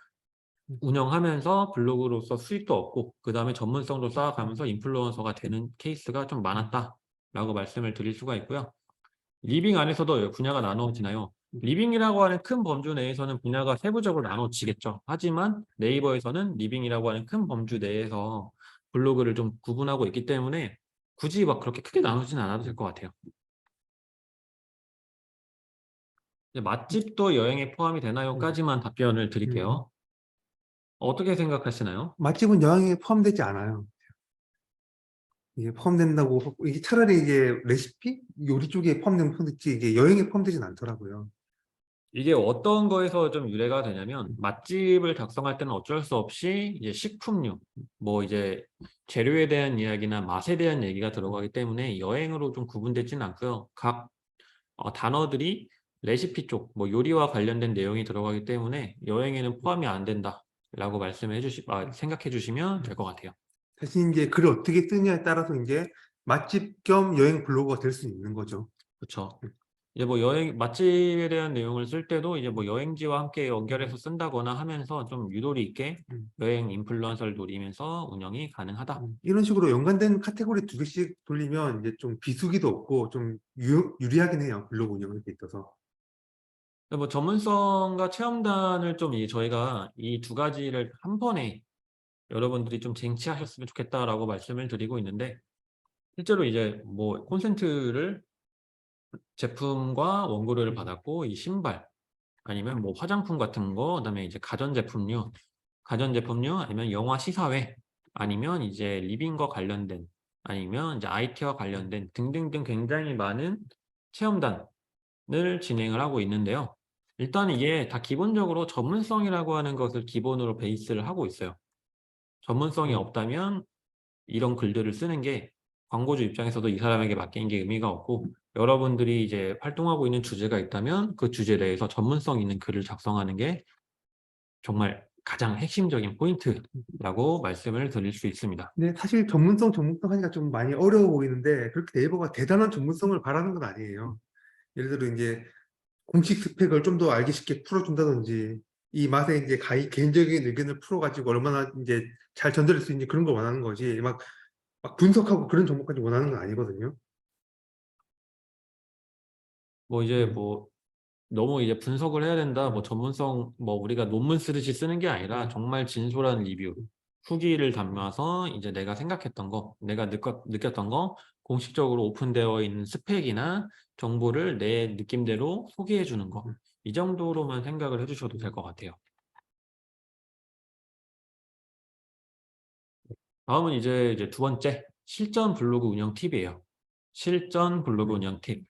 Speaker 1: 운영하면서 블로그로서 수익도 얻고 그다음에 전문성도 쌓아가면서 인플루언서가 되는 케이스가 좀 많았다라고 말씀을 드릴 수가 있고요. 리빙 안에서도 분야가 나누어지나요? 리빙이라고 하는 큰 범주 내에서는 분야가 세부적으로 나눠지겠죠. 하지만 네이버에서는 리빙이라고 하는 큰 범주 내에서 블로그를 좀 구분하고 있기 때문에 굳이 막 그렇게 크게 나누지는 않아도 될 것 같아요. 이제 맛집도 여행에 포함이 되나요?까지만 답변을 드릴게요. 어떻게 생각하시나요?
Speaker 2: 맛집은 여행에 포함되지 않아요. 이게 포함된다고 하고 이게 차라리 이게 레시피 요리 쪽에 포함되면 포함됐지 이게 여행에 포함되진 않더라고요.
Speaker 1: 이게 어떤 거에서 좀 유래가 되냐면 맛집을 작성할 때는 어쩔 수 없이 이제 식품류, 뭐 이제 재료에 대한 이야기나 맛에 대한 얘기가 들어가기 때문에 여행으로 좀 구분되지는 않고요. 각 단어들이 레시피 쪽, 뭐 요리와 관련된 내용이 들어가기 때문에 여행에는 포함이 안 된다라고 생각해 주시면 될 것 같아요.
Speaker 2: 사실 이제 글을 어떻게 쓰냐에 따라서 이제 맛집 겸 여행 블로거가 될 수 있는 거죠.
Speaker 1: 그쵸. 이제 뭐 여행 맛집에 대한 내용을 쓸 때도 이제 뭐 여행지와 함께 연결해서 쓴다거나 하면서 좀 유도리 있게
Speaker 2: 음.
Speaker 1: 여행 인플루언서를 노리면서 운영이 가능하다.
Speaker 2: 이런 식으로 연관된 카테고리 두 개씩 돌리면 이제 좀 비수기도 없고 좀 유리하긴 해요. 블로그 운영에 있어서.
Speaker 1: 뭐 전문성과 체험단을 좀 저희가 이 두 가지를 한 번에 여러분들이 좀 쟁취하셨으면 좋겠다라고 말씀을 드리고 있는데 실제로 이제 뭐 콘센트를 제품과 원고료를 받았고 이 신발 아니면 뭐 화장품 같은 거 그다음에 이제 가전제품류 아니면 영화 시사회 아니면 이제 리빙과 관련된 아니면 이제 IT와 관련된 등등등 굉장히 많은 체험단을 진행을 하고 있는데요. 일단 이게 다 기본적으로 전문성이라고 하는 것을 기본으로 베이스를 하고 있어요. 전문성이 없다면 이런 글들을 쓰는 게 광고주 입장에서도 이 사람에게 맡긴 게 의미가 없고 여러분들이 이제 활동하고 있는 주제가 있다면 그 주제에 대해서 전문성 있는 글을 작성하는 게 정말 가장 핵심적인 포인트라고 말씀을 드릴 수 있습니다.
Speaker 2: 근데 사실 전문성 하니까 좀 많이 어려워 보이는데 그렇게 네이버가 대단한 전문성을 바라는 건 아니에요. 예를 들어 이제 공식 스펙을 좀 더 알기 쉽게 풀어준다든지 이 맛에 이제 개인적인 의견을 풀어가지고 얼마나 이제 잘 전달할 수 있는지 그런 걸 원하는 거지 막 분석하고 그런 정보까지 원하는 건 아니거든요.
Speaker 1: 뭐 이제
Speaker 2: 음,
Speaker 1: 뭐 너무 이제 분석을 해야 된다, 뭐
Speaker 2: 음,
Speaker 1: 전문성 뭐 우리가 논문 쓰듯이 쓰는 게 아니라
Speaker 2: 음,
Speaker 1: 정말 진솔한 리뷰, 후기를 담아서 이제 내가 생각했던 거, 내가 느꼈던 거 공식적으로 오픈되어 있는 스펙이나 정보를 내 느낌대로 소개해 주는 거. 이 정도로만 생각을 해 주셔도 될 것 같아요. 다음은 이제 두 번째, 실전 블로그 운영 팁이에요. 실전 블로그 운영 팁.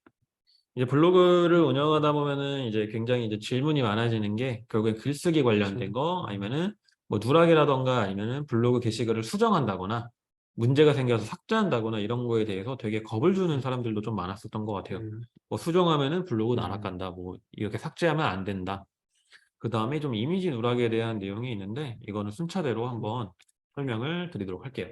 Speaker 1: 이제 블로그를 운영하다 보면은 이제 굉장히 이제 질문이 많아지는 게 결국엔 글쓰기 관련된 거 아니면은 뭐 누락이라든가 아니면은 블로그 게시글을 수정한다거나 문제가 생겨서 삭제한다거나 이런 거에 대해서 되게 겁을 주는 사람들도 좀 많았었던 것 같아요.
Speaker 2: 음,
Speaker 1: 뭐 수정하면은 블로그
Speaker 2: 음.
Speaker 1: 나락간다. 뭐 이렇게 삭제하면 안 된다. 그다음에 좀 이미지 누락에 대한 내용이 있는데 이거는 순차대로 한번 설명을 드리도록 할게요.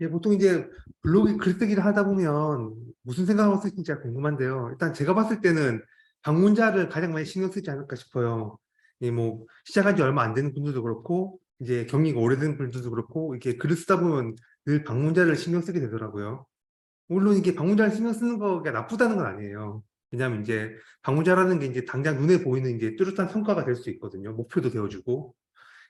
Speaker 2: 예, 보통 이제 블로그 글쓰기를 하다 보면 무슨 생각하고 쓰는지 진짜 궁금한데요. 일단 제가 봤을 때는 방문자를 가장 많이 신경 쓰지 않을까 싶어요. 이 뭐 시작한 지 얼마 안 되는 분들도 그렇고 이제 경력이 오래된 분들도 그렇고 이렇게 글을 쓰다 보면 늘 방문자를 신경 쓰게 되더라고요. 물론 이게 방문자를 신경 쓰는 거가 나쁘다는 건 아니에요. 왜냐하면 이제 방문자라는 게 이제 당장 눈에 보이는 이제 뚜렷한 성과가 될 수 있거든요. 목표도 되어주고.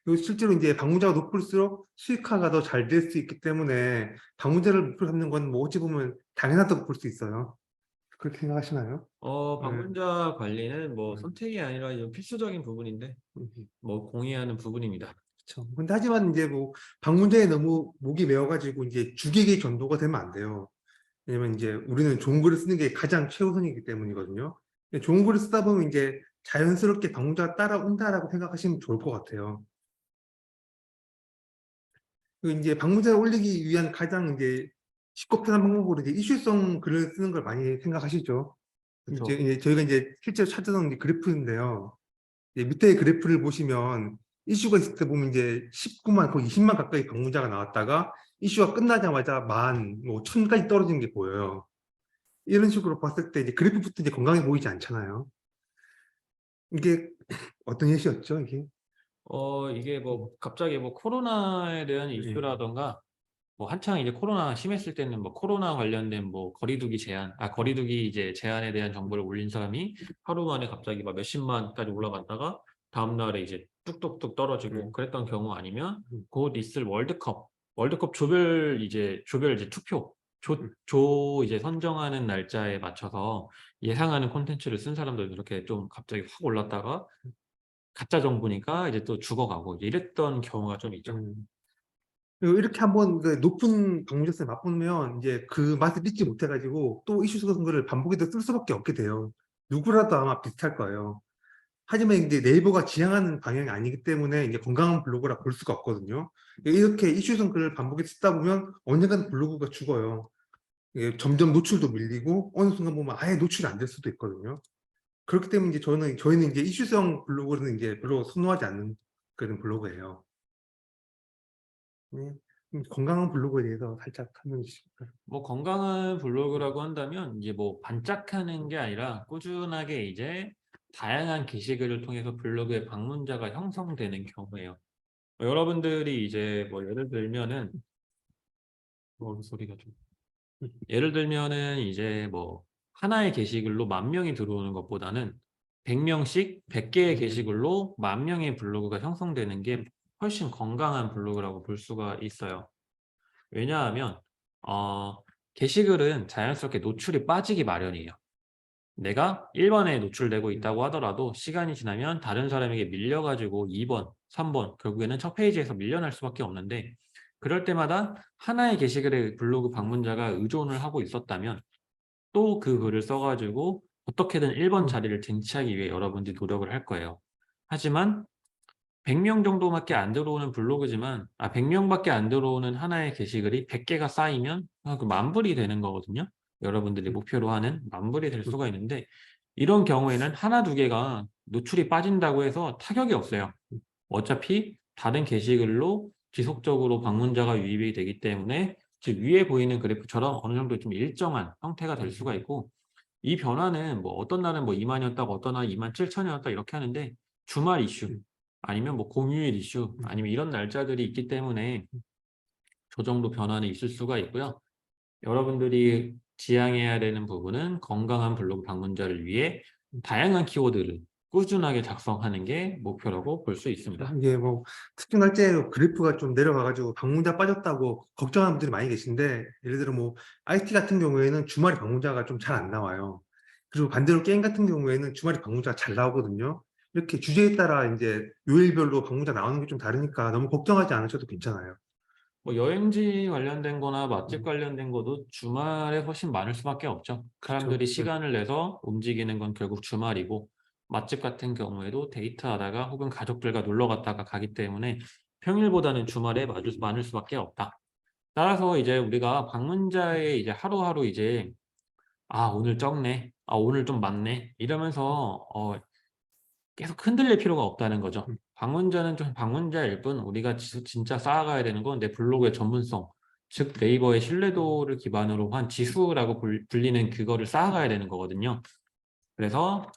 Speaker 2: 그리고 실제로 이제 방문자가 높을수록 수익화가 더 잘 될 수 있기 때문에 방문자를 목표로 삼는 건 뭐 어찌 보면 당연하다고 볼 수 있어요. 그렇게 생각하시나요? 네.
Speaker 1: 방문자 관리는 뭐
Speaker 2: 음,
Speaker 1: 선택이 아니라 이런 필수적인 부분인데 뭐 공유하는 부분입니다.
Speaker 2: 그렇죠. 근데 하지만 이제 뭐 방문자에 너무 목이 메어가지고 이제 주객의 전도가 되면 안 돼요. 왜냐면 이제 우리는 좋은 글을 쓰는 게 가장 최우선이기 때문이거든요. 근데 좋은 글을 쓰다 보면 이제 자연스럽게 방문자가 따라온다라고 생각하시면 좋을 것 같아요. 그리고 이제 방문자를 올리기 위한 가장 이제 쉽고 편한 방법으로 이제 이슈성 글을 쓰는 걸 많이 생각하시죠.
Speaker 1: 그쵸.
Speaker 2: 이제 저희가 이제 실제로 찾아놓은 게 그래프인데요. 이제 밑에 그래프를 보시면 이슈가 있을 때 보면 이제 19만, 거의 20만 가까이 방문자가 나왔다가 이슈가 끝나자마자 만, 뭐, 천까지 떨어지는 게 보여요. 이런 식으로 봤을 때 이제 그래프부터 이제 건강해 보이지 않잖아요. 이게 어떤 예시였죠, 이게?
Speaker 1: 이게
Speaker 2: 음,
Speaker 1: 뭐 갑자기 뭐 코로나에 대한
Speaker 2: 예,
Speaker 1: 이슈라든가 뭐 한창 이제 코로나 심했을 때는 뭐 코로나 관련된 뭐 거리두기 제한, 거리두기 이제 제한에 대한 정보를 올린 사람이 하루 만에 갑자기 막 몇십만까지 올라갔다가 다음 날에 이제 뚝뚝뚝 떨어지고
Speaker 2: 음,
Speaker 1: 그랬던 경우 아니면
Speaker 2: 음,
Speaker 1: 곧 있을 월드컵 조별 이제 투표
Speaker 2: 음,
Speaker 1: 이제 선정하는 날짜에 맞춰서 예상하는 콘텐츠를 쓴 사람들 이렇게 좀 갑자기 확 올랐다가 가짜 정보니까 이제 또 죽어가고 이제 이랬던 경우가 좀 있죠.
Speaker 2: 음. 그리고 이렇게 한번 그 높은 방문자수에 맛보면 이제 그 맛을 잊지 못해가지고 또 이슈 같은 거를 반복해서 쓸 수밖에 없게 돼요. 누구라도 아마 비슷할 거예요. 하지만 이제 네이버가 지향하는 방향이 아니기 때문에 이제 건강한 블로그라 볼 수가 없거든요. 이렇게 이슈성 글을 반복해서 쓰다 보면 언젠가는 블로그가 죽어요. 이게 점점 노출도 밀리고 어느 순간 보면 아예 노출이 안 될 수도 있거든요. 그렇기 때문에 이제 저희는 이제 이슈성 블로그는 이제 별로 선호하지 않는 그런 블로그예요. 네. 건강한 블로그에 대해서 살짝 설명해 주실까요?
Speaker 1: 뭐 건강한 블로그라고 한다면 이제 뭐 반짝하는 게 아니라 꾸준하게 이제 다양한 게시글을 통해서 블로그의 방문자가 형성되는 경우예요. 여러분들이 이제 뭐 소리가 좀 예를 들면은 이제 뭐 하나의 게시글로 10,000명이 들어오는 것보다는 100명씩 100개의 게시글로 10,000명의 블로그가 형성되는 게 훨씬 건강한 블로그라고 볼 수가 있어요. 왜냐하면 어 게시글은 자연스럽게 노출이 빠지기 마련이에요. 내가 1 번에 노출되고 있다고 하더라도 시간이 지나면 다른 사람에게 밀려 가지고 2 번, 3번 결국에는 첫 페이지에서 밀려날 수밖에 없는데 그럴 때마다 하나의 게시글에 블로그 방문자가 의존을 하고 있었다면 또 그 글을 써 가지고 어떻게든 1번 자리를 쟁취하기 위해 여러분들이 노력을 할 거예요. 하지만 100명 정도밖에 안 들어오는 블로그지만 100 명밖에 안 들어오는 하나의 게시글이 100 개가 쌓이면 그 만 불이 되는 거거든요. 여러분들이 목표로 하는 만 불이 될 수가 있는데 이런 경우에는 하나 두 개가 노출이 빠진다고 해서 타격이 없어요. 어차피 다른 게시글로 지속적으로 방문자가 유입이 되기 때문에 지금 위에 보이는 그래프처럼 어느 정도 좀 일정한 형태가 될 수가 있고 이 변화는 뭐 어떤 날은 뭐 2 만이었다가 어떤 날은 27,000이었다 이렇게 하는데 주말 이슈 아니면 뭐 공휴일 이슈 아니면 이런 날짜들이 있기 때문에 저 정도 변화는 있을 수가 있고요. 여러분들이 지향해야 되는 부분은 건강한 블로그 방문자를 위해 다양한 키워드를 꾸준하게 작성하는 게 목표라고 볼 수 있습니다.
Speaker 2: 이게 뭐 특정 날짜에 그래프가 좀 내려가가지고 방문자 빠졌다고 걱정하는 분들이 많이 계신데, 예를 들어 뭐 IT 같은 경우에는 주말에 방문자가 좀 잘 안 나와요. 그리고 반대로 게임 같은 경우에는 주말에 방문자가 잘 나오거든요. 이렇게 주제에 따라 이제 요일별로 방문자 나오는 게 좀 다르니까 너무 걱정하지 않으셔도 괜찮아요.
Speaker 1: 뭐 여행지 관련된 거나 맛집
Speaker 2: 음,
Speaker 1: 관련된 것도 주말에 훨씬 많을 수밖에 없죠.
Speaker 2: 그렇죠.
Speaker 1: 사람들이 시간을 내서 움직이는 건 결국 주말이고, 맛집 같은 경우에도 데이트하다가 혹은 가족들과 놀러 갔다가 가기 때문에 평일보다는 주말에 많을 수밖에 없다. 따라서 이제 우리가 방문자의 이제 하루하루 이제 '아 오늘 적네. 아 오늘 좀 많네.' 이러면서 계속 흔들릴 필요가 없다는 거죠.
Speaker 2: 음,
Speaker 1: 방문자는 좀 방문자일 뿐, 우리가 진짜 쌓아가야 되는 건 내 블로그의 전문성, 즉 네이버의 신뢰도를 기반으로 한 지수라고 불리는 그거를 쌓아가야 되는 거거든요. 그래서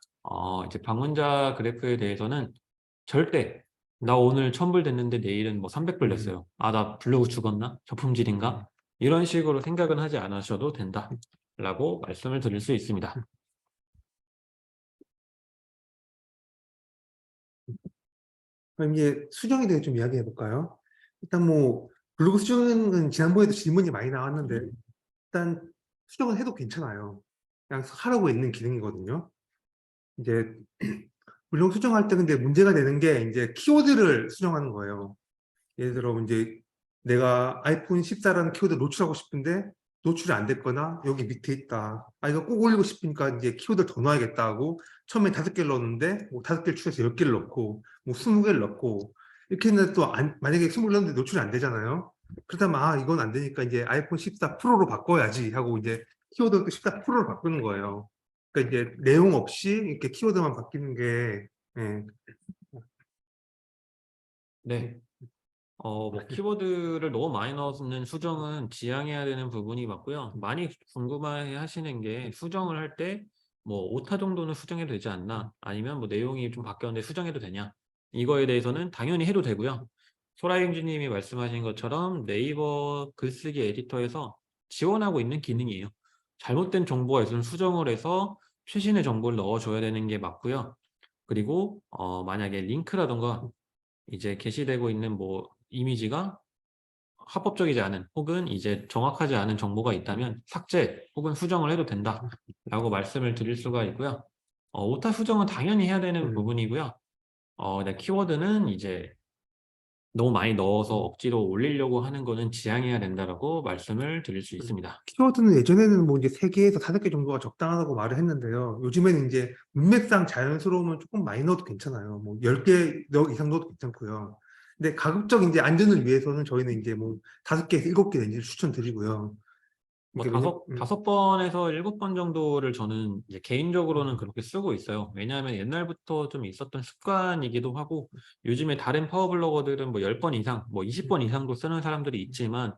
Speaker 1: 이제 방문자 그래프에 대해서는 절대 '나 오늘 1,000불 됐는데 내일은 뭐 300불
Speaker 2: 음,
Speaker 1: 됐어요. 아 나 블로그 죽었나?
Speaker 2: 음,
Speaker 1: 저품질인가?' 이런 식으로 생각은 하지 않으셔도
Speaker 2: 음.
Speaker 1: 된다라고 말씀을 드릴 수 있습니다.
Speaker 2: 그럼 이제 수정에 대해 좀 이야기해 볼까요? 일단 뭐 블로그 수정은 지난번에도 질문이 많이 나왔는데, 일단 수정은 해도 괜찮아요. 그냥 하라고 있는 기능이거든요. 이제 블로그 수정할 때 근데 문제가 되는 게 이제 키워드를 수정하는 거예요. 예를 들어 이제 내가 아이폰 14라는 키워드 노출하고 싶은데 노출이 안 됐거나 여기 밑에 있다. 아 이거 꼭 올리고 싶으니까 이제 키워드를 더 넣어야겠다 하고 처음에 5개를 넣었는데 뭐 5개를 추가해서 10개를 넣고 뭐 20개를 넣고 이렇게 했는데 또 만약에 20을 넣었는데 노출이 안 되잖아요. 그렇다면 아 이건 안 되니까 이제 아이폰 14 프로로 바꿔야지 하고 이제 키워드도 14 프로로 바꾸는 거예요. 그러니까 이제 내용 없이 이렇게 키워드만 바뀌는 게 예.
Speaker 1: 네. 뭐 키워드를 너무 많이 넣는 수정은 지양해야 되는 부분이 맞고요. 많이 궁금해 하시는 게, 수정을 할 때 뭐 오타 정도는 수정해도 되지 않나? 아니면 뭐 내용이 좀 바뀌었는데 수정해도 되냐? 이거에 대해서는 당연히 해도 되고요. 소라임지 님이 말씀하신 것처럼 네이버 글쓰기 에디터에서 지원하고 있는 기능이에요. 잘못된 정보가 있으면 수정을 해서 최신의 정보를 넣어줘야 되는 게 맞고요. 그리고 만약에 링크라든가 이제 게시되고 있는 뭐 이미지가 합법적이지 않은 혹은 이제 정확하지 않은 정보가 있다면 삭제 혹은 수정을 해도 된다라고 말씀을 드릴 수가 있고요. 오타 수정은 당연히 해야 되는
Speaker 2: 음.
Speaker 1: 부분이고요. 네, 키워드는 이제 너무 많이 넣어서 억지로 올리려고 하는 거는 지양해야 된다라고 말씀을 드릴 수 있습니다.
Speaker 2: 키워드는 예전에는 뭐 이제 3개에서 5개 정도가 적당하다고 말을 했는데요. 요즘에는 이제 문맥상 자연스러우면 조금 많이 넣어도 괜찮아요. 뭐 10개 이상 넣어도 괜찮고요. 근데 가급적 이제 안전을 위해서는 저희는 이제 뭐 5개에서 7개 렌즈를 추천드리고요.
Speaker 1: 뭐
Speaker 2: 이게 왜냐,
Speaker 1: 다섯 번에서 7번 정도를 저는 이제 개인적으로는 그렇게 쓰고 있어요. 왜냐하면 옛날부터 좀 있었던 습관이기도 하고, 요즘에 다른 파워블로거들은 뭐 10번 이상, 뭐 20번 이상도 쓰는 사람들이 있지만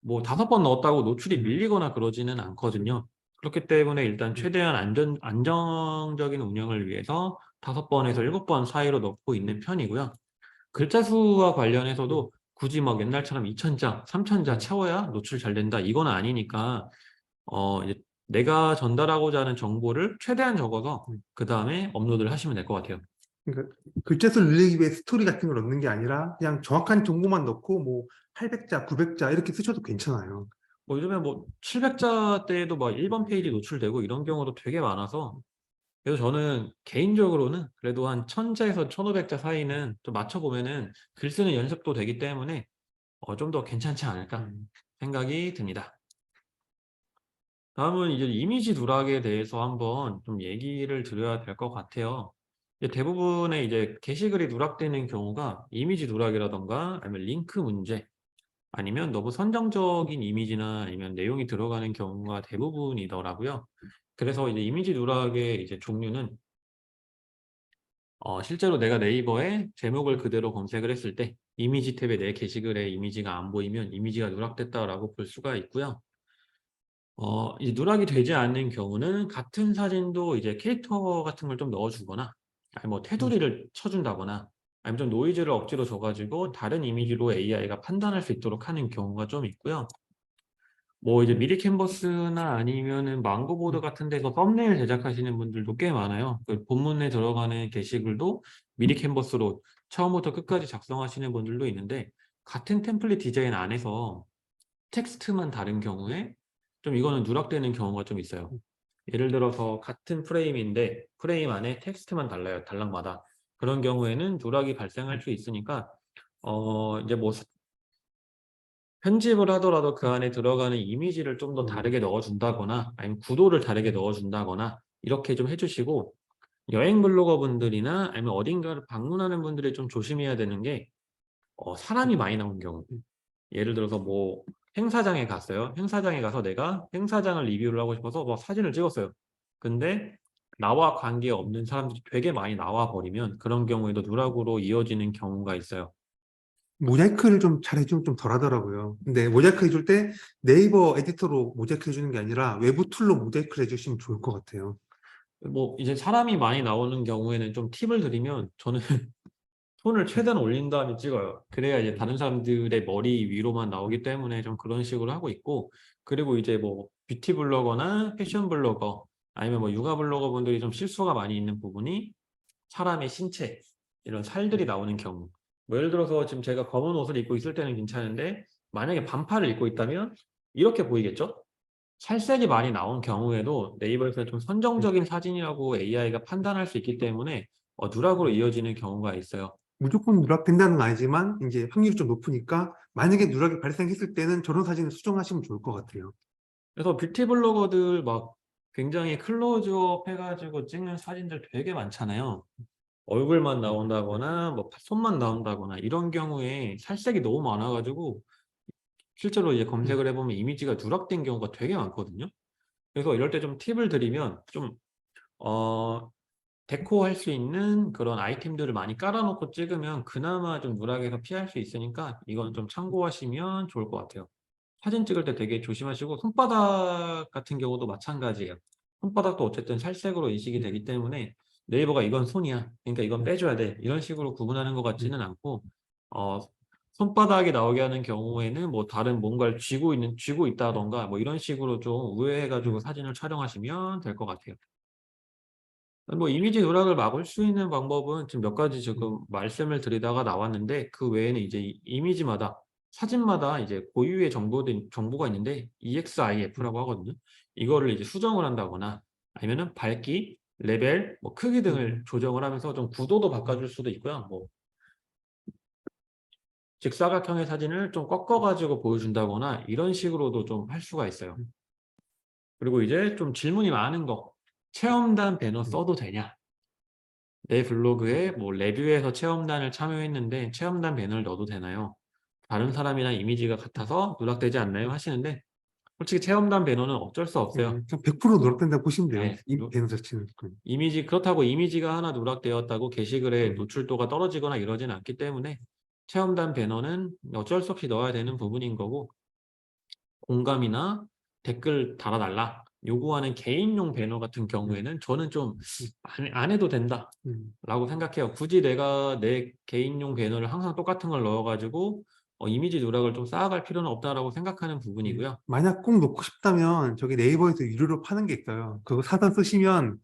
Speaker 1: 뭐 5번 넣었다고 노출이 밀리거나 그러지는 않거든요. 그렇기 때문에 일단 최대한 안정적인 운영을 위해서 5번에서 7번 사이로 넣고 있는 편이고요. 글자 수와 관련해서도 굳이 막 옛날처럼 2,000자, 3,000자 채워야 노출 잘 된다, 이건 아니니까 이제 내가 전달하고자 하는 정보를 최대한 적어서 그다음에 업로드를 하시면 될 것 같아요.
Speaker 2: 그러니까 글자 수를 늘리기 위해 스토리 같은 걸 넣는 게 아니라 그냥 정확한 정보만 넣고 뭐 800자, 900자 이렇게 쓰셔도 괜찮아요.
Speaker 1: 뭐 요즘에 뭐 700자 때에도 막 1번 페이지 노출되고 이런 경우도 되게 많아서, 그래서 저는 개인적으로는 그래도 한 1,000자에서 1,500자 사이는 좀 맞춰 보면은 글 쓰는 연습도 되기 때문에 좀 더 괜찮지 않을까
Speaker 2: 음.
Speaker 1: 생각이 듭니다. 다음은 이제 이미지 누락에 대해서 한번 좀 얘기를 드려야 될 것 같아요. 이제 대부분의 이제 게시글이 누락되는 경우가 이미지 누락이라든가 아니면 링크 문제, 아니면 너무 선정적인 이미지나 아니면 내용이 들어가는 경우가 대부분이더라고요. 그래서 이제 이미지 누락의 이제 종류는 실제로 내가 네이버에 제목을 그대로 검색을 했을 때 이미지 탭에 내 게시글에 이미지가 안 보이면 이미지가 누락됐다라고 볼 수가 있고요. 이 누락이 되지 않는 경우는 같은 사진도 이제 캐릭터 같은 걸 좀 넣어 주거나, 아니 뭐 테두리를 쳐 준다거나, 아니면 좀 노이즈를 억지로 줘 가지고 다른 이미지로 AI가 판단할 수 있도록 하는 경우가 좀 있고요. 뭐 이제 미리 캔버스나 아니면은 망고보드
Speaker 2: 음.
Speaker 1: 같은 데서 썸네일 제작하시는 분들도 꽤 많아요. 그 본문에 들어가는 게시글도 미리 캔버스로 처음부터 끝까지 작성하시는 분들도 있는데, 같은 템플릿 디자인 안에서 텍스트만 다른 경우에 좀 이거는 누락되는 경우가 좀 있어요. 예를 들어서 같은 프레임인데 프레임 안에 텍스트만 달라요, 달락마다. 그런 경우에는 누락이 발생할 수 있으니까 이제 뭐 편집을 하더라도 그 안에 들어가는 이미지를 좀 더
Speaker 2: 음.
Speaker 1: 다르게 넣어 준다거나 아니면 구도를 다르게 넣어 준다거나 이렇게 좀 해 주시고, 여행 블로거분들이나 아니면 어딘가를 방문하는 분들이 좀 조심해야 되는 게 사람이 많이 나온 경우. 예를 들어서 뭐 행사장에 갔어요. 행사장에 가서 내가 행사장을 리뷰를 하고 싶어서 뭐 사진을 찍었어요. 근데 나와 관계없는 사람들이 되게 많이 나와 버리면 그런 경우에도 누락으로 이어지는 경우가 있어요.
Speaker 2: 모자이크를 좀 잘 해주면 좀 덜하더라고요. 근데 모자이크 해줄 때 네이버 에디터로 모자이크 해주는 게 아니라 외부 툴로 모자이크를 해주시면 좋을 것 같아요.
Speaker 1: 뭐 이제 사람이 많이 나오는 경우에는 좀 팁을 드리면, 저는 손을 최대한 올린 다음에 찍어요. 그래야 이제 다른 사람들의 머리 위로만 나오기 때문에 좀 그런 식으로 하고 있고, 그리고 이제 뭐 뷰티 블로거나 패션 블로거 아니면 뭐 육아 블로거 분들이 좀 실수가 많이 있는 부분이 사람의 신체, 이런 살들이 나오는 경우. 뭐 예를 들어서 지금 제가 검은 옷을 입고 있을 때는 괜찮은데 만약에 반팔을 입고 있다면 이렇게 보이겠죠? 살색이 많이 나온 경우에도 네이버에서 좀
Speaker 2: 음.
Speaker 1: 선정적인 사진이라고 AI가 판단할 수 있기 때문에 누락으로 이어지는 경우가 있어요.
Speaker 2: 무조건 누락된다는 건 아니지만 이제 확률이 좀 높으니까 만약에 누락이 발생했을 때는 저런 사진을 수정하시면 좋을 것 같아요.
Speaker 1: 그래서 뷰티 블로거들 막 굉장히 클로즈업 해 가지고 찍는 사진들 되게 많잖아요. 얼굴만 나온다거나 뭐 손만 나온다거나 이런 경우에 살색이 너무 많아 가지고 실제로 이제
Speaker 2: 음.
Speaker 1: 검색을 해 보면 이미지가 누락된 경우가 되게 많거든요. 그래서 이럴 때 좀 팁을 드리면 좀 어 데코할 수 있는 그런 아이템들을 많이 깔아 놓고 찍으면 그나마 좀 누락에서 피할 수 있으니까 이건 좀 참고하시면 좋을 것 같아요. 사진 찍을 때 되게 조심하시고, 손바닥 같은 경우도 마찬가지예요. 손바닥도 어쨌든 살색으로 인식이 되기 때문에 네이버가 '이건 손이야. 그러니까 이건 빼줘야 돼.' 이런 식으로 구분하는 것 같지는 않고, 어 손바닥이 나오게 하는 경우에는 뭐 다른 뭔가를 쥐고 있다든가 뭐 이런 식으로 좀 우회해 가지고 사진을 촬영하시면 될 것 같아요. 뭐 이미지 누락을 막을 수 있는 방법은 지금 몇 가지 지금 말씀을 드리다가 나왔는데, 그 외에는 이제 이 이미지마다 사진마다 이제 고유의 정보가 있는데 EXIF라고 하거든요. 이거를 이제 수정을 한다거나 아니면은 밝기, 레벨, 뭐 크기 등을 조정을 하면서 좀 구도도 바꿔줄 수도 있고요. 뭐 직사각형의 사진을 좀 꺾어 가지고 보여준다거나 이런 식으로도 좀 할 수가 있어요. 그리고 이제 좀 질문이 많은 거. "체험단 배너 써도 되냐?" 내 블로그에 뭐 "레뷰에서 체험단을 참여했는데 체험단 배너를 넣어도 되나요? 다른 사람이랑 이미지가 같아서 누락되지 않나요?" 하시는데, 솔직히 체험단 배너는 어쩔 수 없어요.
Speaker 2: 그냥 100% 누락된다고 보시면 돼요.
Speaker 1: 예.
Speaker 2: 이 배너 자체는.
Speaker 1: 이미지 그렇다고 이미지가 하나 누락되었다고 게시글에
Speaker 2: 음.
Speaker 1: 노출도가 떨어지거나 이러지는 않기 때문에 체험단 배너는 어쩔 수 없이 넣어야 되는 부분인 거고, 공감이나 "댓글 달아 달라." 요구하는 개인용 배너 같은
Speaker 2: 음.
Speaker 1: 경우에는 저는 좀
Speaker 2: 음.
Speaker 1: '안 해도
Speaker 2: 음.
Speaker 1: 된다.'라고 생각해요. 굳이 내가 내 개인용 배너를 항상 똑같은 걸 넣어 가지고 이미지 누락을 좀 쌓아갈 필요는 없다라고 생각하는 부분이고요.
Speaker 2: 만약 꼭 놓고 싶다면 저기 네이버에서 유료로 파는 게 있어요. 그거 사서 쓰시면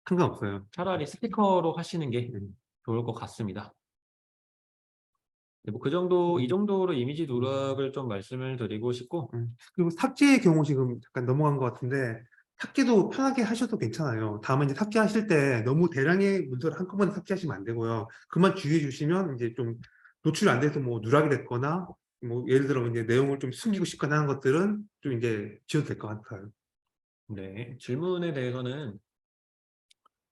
Speaker 2: 상관없어요.
Speaker 1: 차라리 스티커로 하시는 게
Speaker 2: 음.
Speaker 1: 좋을 것 같습니다. 네, 뭐 그 정도, 이
Speaker 2: 음.
Speaker 1: 정도로 이미지
Speaker 2: 음.
Speaker 1: 누락을 좀 말씀을 드리고 싶고.
Speaker 2: 그리고 삭제의 경우 지금 잠깐 넘어간 것 같은데 삭제도 편하게 하셔도 괜찮아요. 다만 이제 삭제하실 때 너무 대량의 문서를 한꺼번에 삭제하시면 안 되고요. 그만 주의해 주시면 이제 좀 노출이 안 돼서 뭐 누락이 됐거나 뭐 예를 들어 이제 내용을 좀 숨기고 싶거나 하는 것들은 좀 이제 지워도 될 것 같아요.
Speaker 1: 네. 질문에 대해서는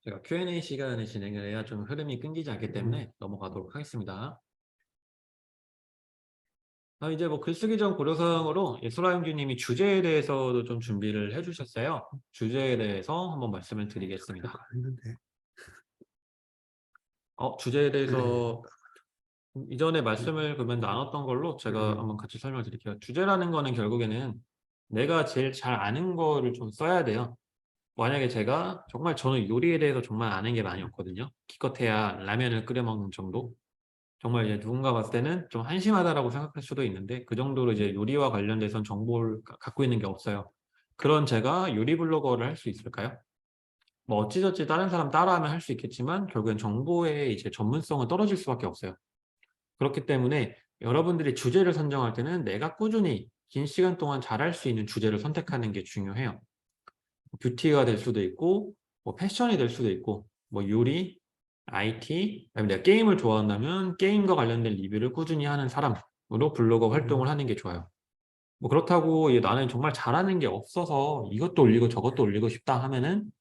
Speaker 1: 제가 Q&A 시간을 진행을 해야 좀 흐름이 끊기지 않기
Speaker 2: 음.
Speaker 1: 때문에 넘어가도록 하겠습니다. 이제 뭐 글쓰기 전 고려사항으로 소라영주 님이 주제에 대해서도 좀 준비를 해 주셨어요. 주제에 대해서 한번 말씀을 드리겠습니다.
Speaker 2: 그거 했는데.
Speaker 1: 주제에
Speaker 2: 네.
Speaker 1: 대해서 이전에
Speaker 2: 음.
Speaker 1: 말씀을 그러면 나눴던 걸로 제가
Speaker 2: 음.
Speaker 1: 한번 같이 설명을 드릴게요. 주제라는 거는 결국에는 내가 제일 잘 아는 거를 좀 써야 돼요. 만약에 제가 정말, 저는 요리에 대해서 정말 아는 게 많이 없거든요. 기껏해야 라면을 끓여 먹는 정도? 정말 이제 누군가 봤을 때는 좀 한심하다라고 생각할 수도 있는데 그 정도로 이제 요리와 관련돼선 정보를 갖고 있는 게 없어요. 그런 제가 요리 블로거를 할 수 있을까요? 뭐 어찌저찌 다른 사람 따라하면 할 수 있겠지만 결국엔 정보의 이제 전문성은 떨어질 수밖에 없어요. 그렇기 때문에 여러분들이 주제를 선정할 때는 내가 꾸준히 긴 시간 동안 잘할 수 있는 주제를 선택하는 게 중요해요. 뷰티가 될 수도 있고 뭐 패션이 될 수도 있고 뭐 요리, IT, 그다음에 내가 게임을 좋아한다면 게임과 관련된 리뷰를 꾸준히 하는 사람으로 블로거 활동을
Speaker 2: 음.
Speaker 1: 하는 게 좋아요. 뭐 그렇다고 나는 정말 잘하는 게 없어서 이것도 올리고 저것도 올리고 싶다 하면은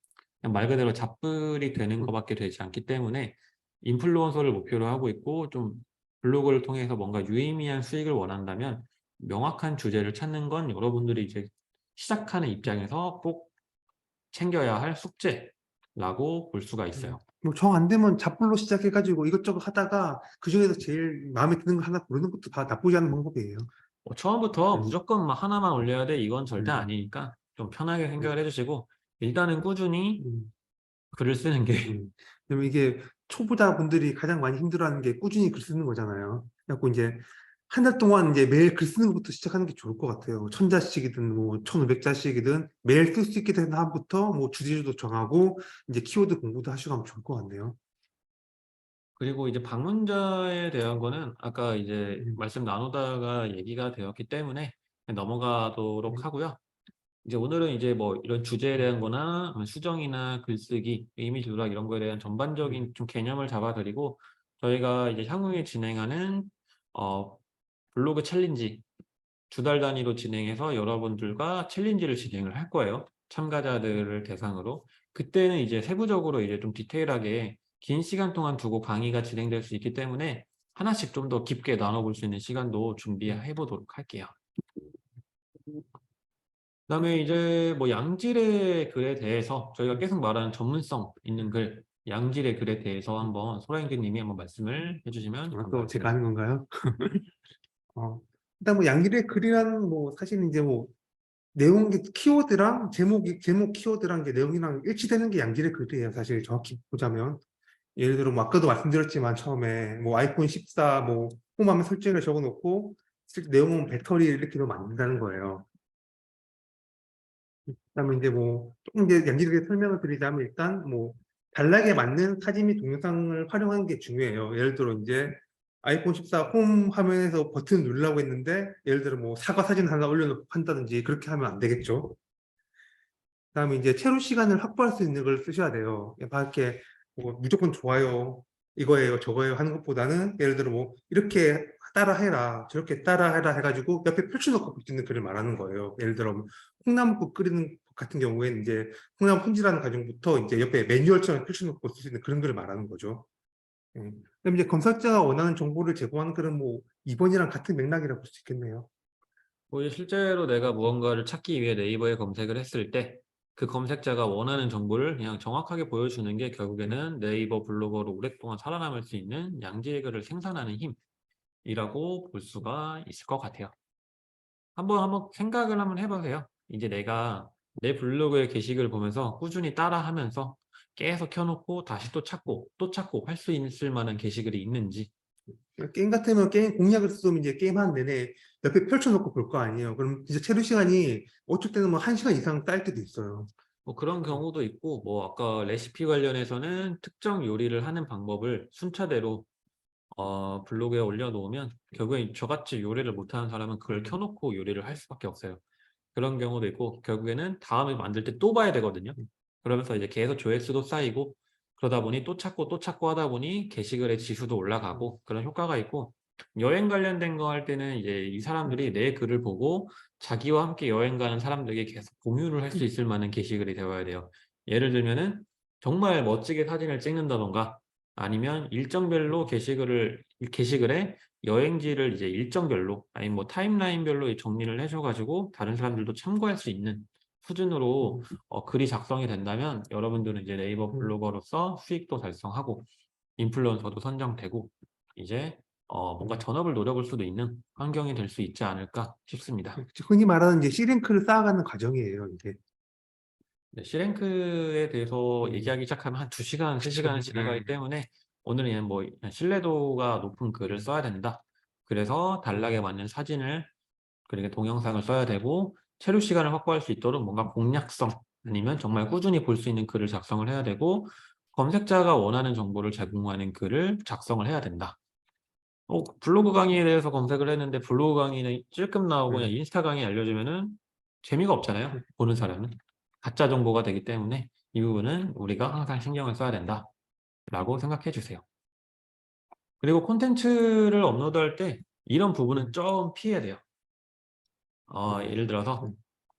Speaker 1: 그냥 말 그대로 잡글이 되는 것밖에 되지 않기 때문에 인플루언서를 목표로 하고 있고 좀 블로그를 통해서 뭔가 유의미한 수익을 원한다면 명확한 주제를 찾는 건 여러분들이 이제 시작하는 입장에서 꼭 챙겨야 할 숙제라고 볼 수가 있어요.
Speaker 2: 뭐 정 안 되면 잡불로 시작해 가지고 이것저것 하다가 그중에서 제일 마음에 드는 거 하나 고르는 것도 다 나쁘지 않은 방법이에요.
Speaker 1: 뭐 처음부터
Speaker 2: 음.
Speaker 1: 무조건 막 하나만 올려야 돼 이건 절대
Speaker 2: 음.
Speaker 1: 아니니까 좀 편하게
Speaker 2: 음.
Speaker 1: 생각을 해 주시고 일단은 꾸준히
Speaker 2: 음.
Speaker 1: 글을 쓰는 게
Speaker 2: 왜냐면 이게 초보자분들이 가장 많이 힘들어하는 게 꾸준히 글 쓰는 거잖아요. 그래 갖고 인제 한 달 동안 이제 매일 글 쓰는 것부터 시작하는 게 좋을 것 같아요. 1000자씩이든 뭐 1500자씩이든 매일 쓸 수 있게 되는 한부터 뭐 주제도 정하고 인제 키워드 공부도 하시고 하면 좋을 것 같네요.
Speaker 1: 그리고 이제 방문자에 대한 거는 아까 이제
Speaker 2: 음.
Speaker 1: 말씀 나누다가 얘기가 되었기 때문에 그냥 넘어가도록
Speaker 2: 네.
Speaker 1: 하고요. 이제 오늘은 이제 뭐 이런 주제에
Speaker 2: 음.
Speaker 1: 대한 거나 수정이나 글쓰기, 이미지 누락 이런 거에 대한
Speaker 2: 음.
Speaker 1: 전반적인 좀 개념을 잡아 드리고 저희가 이제 향후에 진행하는 어 블로그 챌린지 2달 단위로 진행해서 여러분들과 챌린지를 진행을 할 거예요, 참가자들을 대상으로. 그때는 이제 세부적으로 이제 좀 디테일하게 긴 시간 동안 두고 강의가 진행될 수 있기 때문에 하나씩 좀 더 깊게 나눠 볼 수 있는 시간도 준비해 보도록 할게요. 그다음에 이제 뭐 양질의 글에 대해서 저희가 계속 말하는 전문성 있는 글, 양질의 글에 대해서 한번 소라인드 님이 한번 말씀을 해 주시면
Speaker 2: 또 제가 하는
Speaker 1: 감사하겠습니다.
Speaker 2: 건가요? 어 일단 뭐 양질의 글이라는 뭐 사실 인제 뭐 내용 키워드랑 제목 키워드랑 게 내용이랑 일치되는 게 양질의 글이에요, 사실 정확히 보자면. 예를 들어 뭐 아까도 말씀드렸지만 처음에 뭐 아이폰 14 뭐 홈화면 설정을 적어 놓고 내용은 배터리 이렇게 넣으면 안 된다는 거예요. 그다음에 인제 뭐 쪼끔 이제 양질하게 설명을 드리자면 일단 뭐 단락에 맞는 사진 및 동영상을 활용하는 게 중요해요. 예를 들어 인제 아이폰 14 홈 화면에서 버튼 누르려고 했는데 예를 들어 뭐 사과 사진 하나 올려 놓고 한다든지 그렇게 하면 안 되겠죠. 그다음에 이제 체류 시간을 확보할 수 있는 걸 쓰셔야 돼요. 막 이렇게 뭐 무조건 좋아요, 이거예요, 저거예요 하는 것보다는 예를 들어 뭐 "이렇게 따라해라. 저렇게 따라해라." 해 가지고 옆에 펼쳐 놓고 볼 수 있는 글을 말하는 거예요. 예를 들어 뭐 콩나물국 끓이는 것 같은 경우에는 인제 콩나물 손질하는 과정부터 인제 옆에 매뉴얼처럼 펼쳐 놓고 쓸 수 있는 그런 글을 말하는 거죠. 그다음에 이제 검색자가 원하는 정보를 제공하는 글은 뭐 2 번이랑 같은 맥락이라고 볼 수 있겠네요.
Speaker 1: 뭐 이제 실제로 내가 무언가를 찾기 위해 네이버에 검색을 했을 때 그 검색자가 원하는 정보를 그냥 정확하게 보여주는 게 결국에는 네이버 블로거로 오랫동안 살아남을 수 있는 양질의 글을 생산하는 힘이라고 볼 수가 있을 것 같아요. 한번 생각을 한번 해 보세요. 이제 내가 내 블로그의 게시글을 보면서 꾸준히 따라하면서 계속 켜 놓고 다시 또 찾고 또 찾고 할 수 있을 만한 게시글이 있는지.
Speaker 2: 게임 같으면 게임 공략을 쓰면 이제 게임하는 내내 옆에 펼쳐 놓고 볼 거 아니에요. 그럼 진짜 체류 시간이 어쩔 때는 뭐 1 시간 이상 쌓일 때도 있어요.
Speaker 1: 뭐 그런 경우도 있고 뭐 아까 레시피 관련해서는 특정 요리를 하는 방법을 순차대로 블로그에 올려 놓으면 결국엔 저같이 요리를 못하는 사람은 그걸 켜 놓고 요리를 할 수밖에 없어요. 그런 경우도 있고 결국에는 다음에 만들 때 또 봐야 되거든요. 그러면서 이제 계속 조회수도 쌓이고 그러다 보니 또 찾고 또 찾고 하다 보니 게시글의 지수도 올라가고 그런 효과가 있고 여행 관련된 거 할 때는 이제 이 사람들이 내 글을 보고 자기와 함께 여행 가는 사람들에게 계속 공유를 할 수 있을 만한 게시글이 되어야 돼요. 예를 들면은 정말 멋지게 사진을 찍는다든가 아니면 일정별로 게시글에 여행지를 이제 일정별로 아니면 뭐 타임라인별로 정리를 해 줘 가지고 다른 사람들도 참고할 수 있는 수준으로 글이 작성이 된다면 여러분들은 이제 네이버 블로거로서 수익도 달성하고 인플루언서도 선정되고 이제 뭔가 전업을 노려볼 수도 있는 환경이 될 수 있지 않을까 싶습니다.
Speaker 2: 흔히 말하는 이제 C랭크를 쌓아가는 과정이에요, 이게.
Speaker 1: 네, C랭크에 대해서
Speaker 2: 음.
Speaker 1: 얘기하기 시작하면 한 2 시간, 3
Speaker 2: 그쵸.
Speaker 1: 시간은 지나가기
Speaker 2: 네.
Speaker 1: 때문에 오늘은 뭐 신뢰도가 높은 글을 써야 된다. 그래서 단락에 맞는 사진을 그리고 동영상을 써야 되고 체류 시간을 확보할 수 있도록 뭔가 공략성 아니면 정말 꾸준히 볼 수 있는 글을 작성을 해야 되고 검색자가 원하는 정보를 제공하는 글을 작성을 해야 된다. 블로그 강의에 대해서 검색을 했는데 블로그 강의는 찔끔 나오고 그냥 인스타 강의 알려주면은 재미가 없잖아요. 보는 사람은. 가짜 정보가 되기 때문에 이 부분은 우리가 항상 신경을 써야 된다라고 생각해 주세요. 그리고 콘텐츠를 업로드할 때 이런 부분은 좀 피해야 돼요. 예를 들어서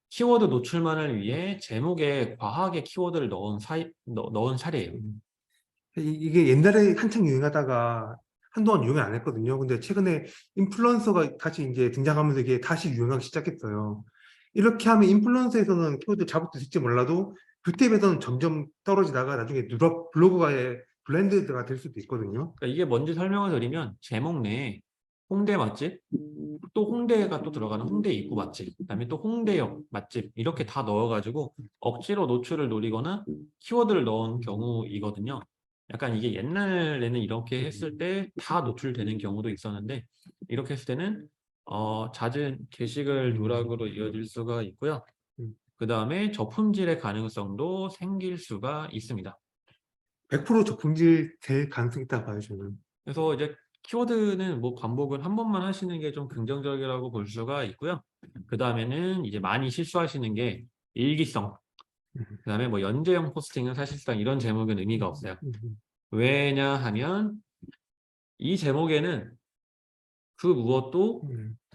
Speaker 1: 키워드 노출만을 위해 제목에 과하게 키워드를 넣은 사례예요.
Speaker 2: 이게 옛날에 한창 유행하다가 한동안 유행 안 했거든요. 근데 최근에 인플루언서가 다시 이제 등장하면서 이게 다시 유행하기 시작했어요. 이렇게 하면 인플루언서에서는 키워드 잡을 수 있을지 몰라도 뷰탭에서는 점점 떨어지다가 나중에 블로그가의 블렌드가 될 수도 있거든요.
Speaker 1: 그러니까 이게 뭔지 설명을 드리면 제목 내에 홍대 맛집, 또 홍대가 또 들어가는 홍대 입구 맛집, 그다음에 또 홍대역 맛집 이렇게 다 넣어가지고 억지로 노출을 노리거나 키워드를 넣은 경우이거든요. 약간 이게 옛날에는 이렇게 했을 때 다 노출되는 경우도 있었는데 이렇게 했을 때는 잦은 게시글 누락으로 이어질 수가 있고요. 그 다음에 저품질의 가능성도 생길 수가 있습니다.
Speaker 2: 100% 저품질 될 가능성이 있다고 봐요, 저는.
Speaker 1: 그래서 이제 키워드는 뭐 반복을 한 번만 하시는 게 좀 긍정적이라고 볼 수가 있고요. 그 다음에는 이제 많이 실수하시는 게 일기성. 그 다음에 뭐 연재형 포스팅은 사실상 이런 제목은 의미가 없어요. 왜냐하면 이 제목에는 그 무엇도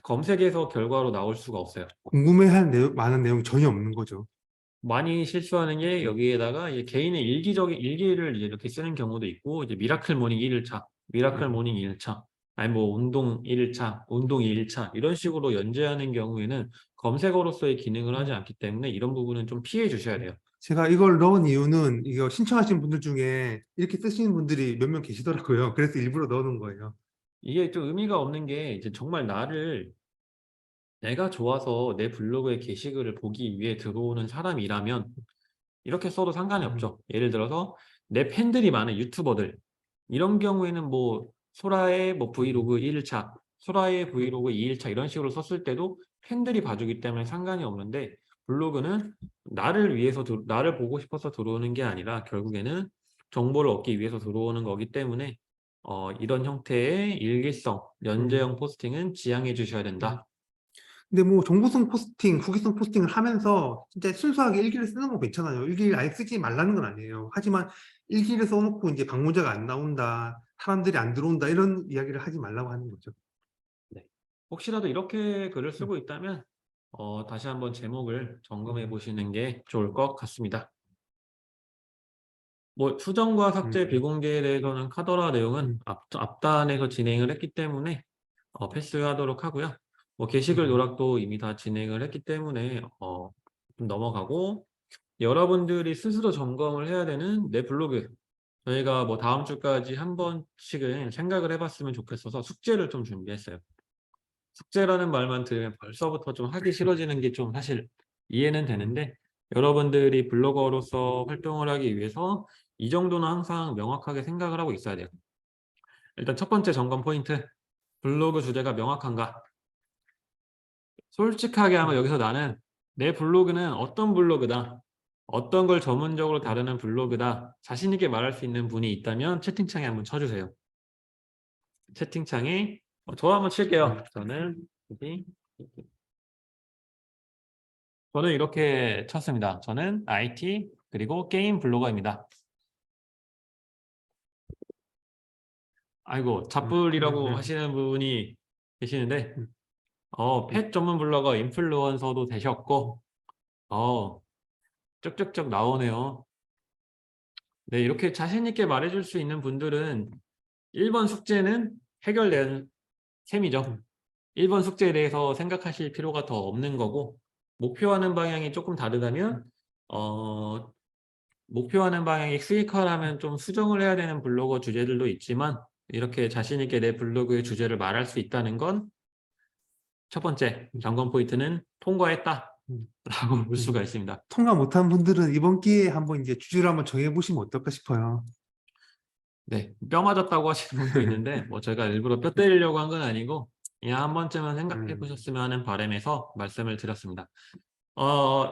Speaker 1: 검색에서 결과로 나올 수가 없어요.
Speaker 2: 궁금해할 많은 내용이 전혀 없는 거죠.
Speaker 1: 많이 실수하는 게 여기에다가 이제 개인의 일기를 이제 이렇게 쓰는 경우도 있고, 이제 미라클 모닝 1일차, 미라클 모닝 2일차, 아니 뭐 운동 1일차, 운동 2일차 이런 식으로 연재하는 경우에는 검색어로서의 기능을 하지 않기 때문에 이런 부분은 좀 피해 주셔야 돼요.
Speaker 2: 제가 이걸 넣은 이유는 이거 신청하신 분들 중에 이렇게 쓰시는 분들이 몇 명 계시더라고요. 그래서 일부러 넣어놓은 거예요.
Speaker 1: 이게 좀 의미가 없는 게 이제 정말 내가 좋아서 내 블로그에 게시글을 보기 위해 들어오는 사람이라면 이렇게 써도 상관이 없죠. 예를 들어서 내 팬들이 많은 유튜버들 이런 경우에는 뭐 소라의 뭐 브이로그 1일차, 소라의 브이로그 2일차 이런 식으로 썼을 때도 팬들이 봐주기 때문에 상관이 없는데 블로그는 나를 보고 싶어서 들어오는 게 아니라 결국에는 정보를 얻기 위해서 들어오는 거기 때문에 이런 형태의 일기성, 연재형 포스팅은 지양해 주셔야 된다.
Speaker 2: 근데 뭐 정보성 포스팅, 후기성 포스팅을 하면서 진짜 순수하게 일기를 쓰는 거 괜찮아요. 일기를 아예 쓰지 말라는 건 아니에요. 하지만 일기를 써놓고 이제 방문자가 안 나온다, 사람들이 안 들어온다 이런 이야기를 하지 말라고 하는 거죠.
Speaker 1: 네. 혹시라도 이렇게 글을 쓰고 있다면 다시 한번 제목을 점검해 보시는 게 좋을 것 같습니다. 뭐 수정과 삭제, 비공개에 대해서는 카더라 내용은 앞단에서 진행을 했기 때문에 패스하도록 하고요. 뭐 게시글 누락도 이미 다 진행을 했기 때문에 좀 넘어가고 여러분들이 스스로 점검을 해야 되는 내 블로그 저희가 뭐 다음 주까지 한 번씩은 생각을 해봤으면 좋겠어서 숙제를 좀 준비했어요. 숙제라는 말만 들으면 벌써부터 좀 하기 싫어지는 게 좀 사실 이해는 되는데 여러분들이 블로거로서 활동을 하기 위해서 이 정도는 항상 명확하게 생각을 하고 있어야 돼요. 일단 첫 번째 점검 포인트. 블로그 주제가 명확한가? 솔직하게 하면 여기서 나는 내 블로그는 어떤 블로그다. 어떤 걸 전문적으로 다루는 블로그다. 자신 있게 말할 수 있는 분이 있다면 채팅창에 한번 쳐주세요. 채팅창에 저 한번 칠게요. 저는 이렇게 쳤습니다. 저는 IT 그리고 게임 블로거입니다. 아이고 잡불이라고 하시는 분이 계시는데 펫 전문 블로거 인플루언서도 되셨고 쭉쭉쭉 나오네요. 네, 이렇게 자신 있게 말해줄 수 있는 분들은 1번 숙제는 해결된 셈이죠. 1번 숙제에 대해서 생각하실 필요가 더 없는 거고 목표하는 방향이 조금 다르다면 목표하는 방향이 수익화라면 좀 수정을 해야 되는 블로거 주제들도 있지만 이렇게 자신 있게 내 블로그의 주제를 말할 수 있다는 건 첫 번째 점검 포인트는 통과했다 라고 볼 수가 있습니다.
Speaker 2: 통과 못한 분들은 이번 기회에 한번 이제 주제를 한번 정해보시면 어떨까 싶어요.
Speaker 1: 네. 뼈 맞았다고 하시는 분도 있는데 뭐 제가 일부러 뼈 때리려고 한 건 아니고 그냥 한 번쯤은 생각해
Speaker 2: 음.
Speaker 1: 보셨으면 하는 바람에서 말씀을 드렸습니다.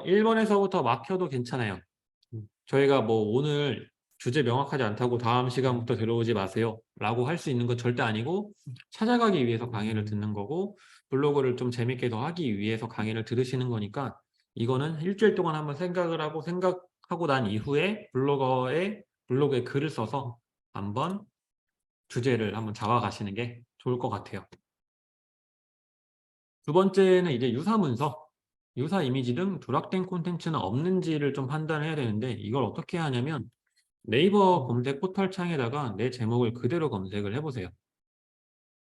Speaker 1: 1 번에서부터 막혀도 괜찮아요.
Speaker 2: 음.
Speaker 1: 저희가 뭐 "오늘 주제 명확하지 않다고 다음
Speaker 2: 음.
Speaker 1: 시간부터 들어오지 마세요."라고 할 수 있는 건 절대 아니고 찾아가기 위해서 강의를
Speaker 2: 음.
Speaker 1: 듣는 거고 블로그를 좀 재밌게 더 하기 위해서 강의를 들으시는 거니까 이거는 일 주일 동안 한번 생각하고 난 이후에 블로그에 글을 써서 한번 주제를 한번 잡아가시는 게 좋을 것 같아요. 두 번째는 이제 유사 문서, 유사 이미지 등 누락된 콘텐츠는 없는지를 좀 판단해야 되는데 이걸 어떻게 하냐면 네이버
Speaker 2: 음.
Speaker 1: 검색 포털 창에다가 내 제목을 그대로 검색을 해 보세요.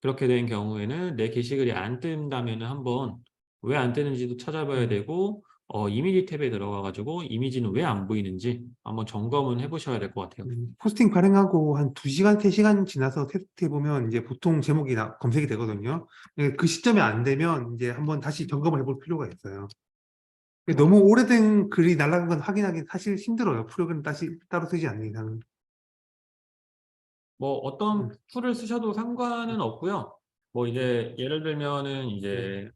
Speaker 1: 그렇게 된 경우에는 내 게시글이 안 뜬다면은 한번 왜 안 뜨는지도 찾아봐야
Speaker 2: 음.
Speaker 1: 되고 이미지 탭에 들어가 가지고 이미지는 왜 안 보이는지 한번 점검은 해 보셔야 될 것 같아요.
Speaker 2: 포스팅 발행하고 한 2시간, 3시간 지나서 테스트해 보면 이제 보통 제목이 검색이 되거든요. 예, 그 시점이 안 되면 이제 한번 다시 점검을 해볼 필요가 있어요. 너무 오래된 글이 날아간 건 확인하기 사실 힘들어요. 프로그램 따로 쓰지 않는 이상은.
Speaker 1: 뭐 어떤
Speaker 2: 음.
Speaker 1: 툴을 쓰셔도 상관은 없고요. 뭐 이제 예를 들면은
Speaker 2: 네.
Speaker 1: 이제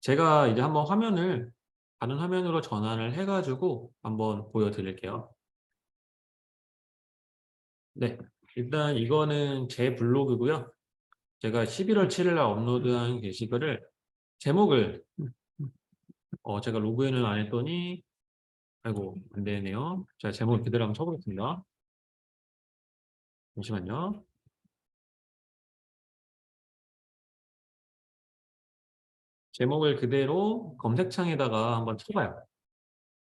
Speaker 1: 제가 이제 한번 화면을 다른 화면으로 전환을 해 가지고 한번 보여 드릴게요. 네. 일단 이거는 제 블로그고요. 제가 11월 7일 날 업로드한 게시글을 제목을
Speaker 2: 음. 음.
Speaker 1: 제가 로그인을 안 했더니 아이고 안 되네요. 제가 제목을 그대로 한번 쳐 보겠습니다. 잠시만요. 제목을 그대로 검색창에다가 한번 쳐 봐요.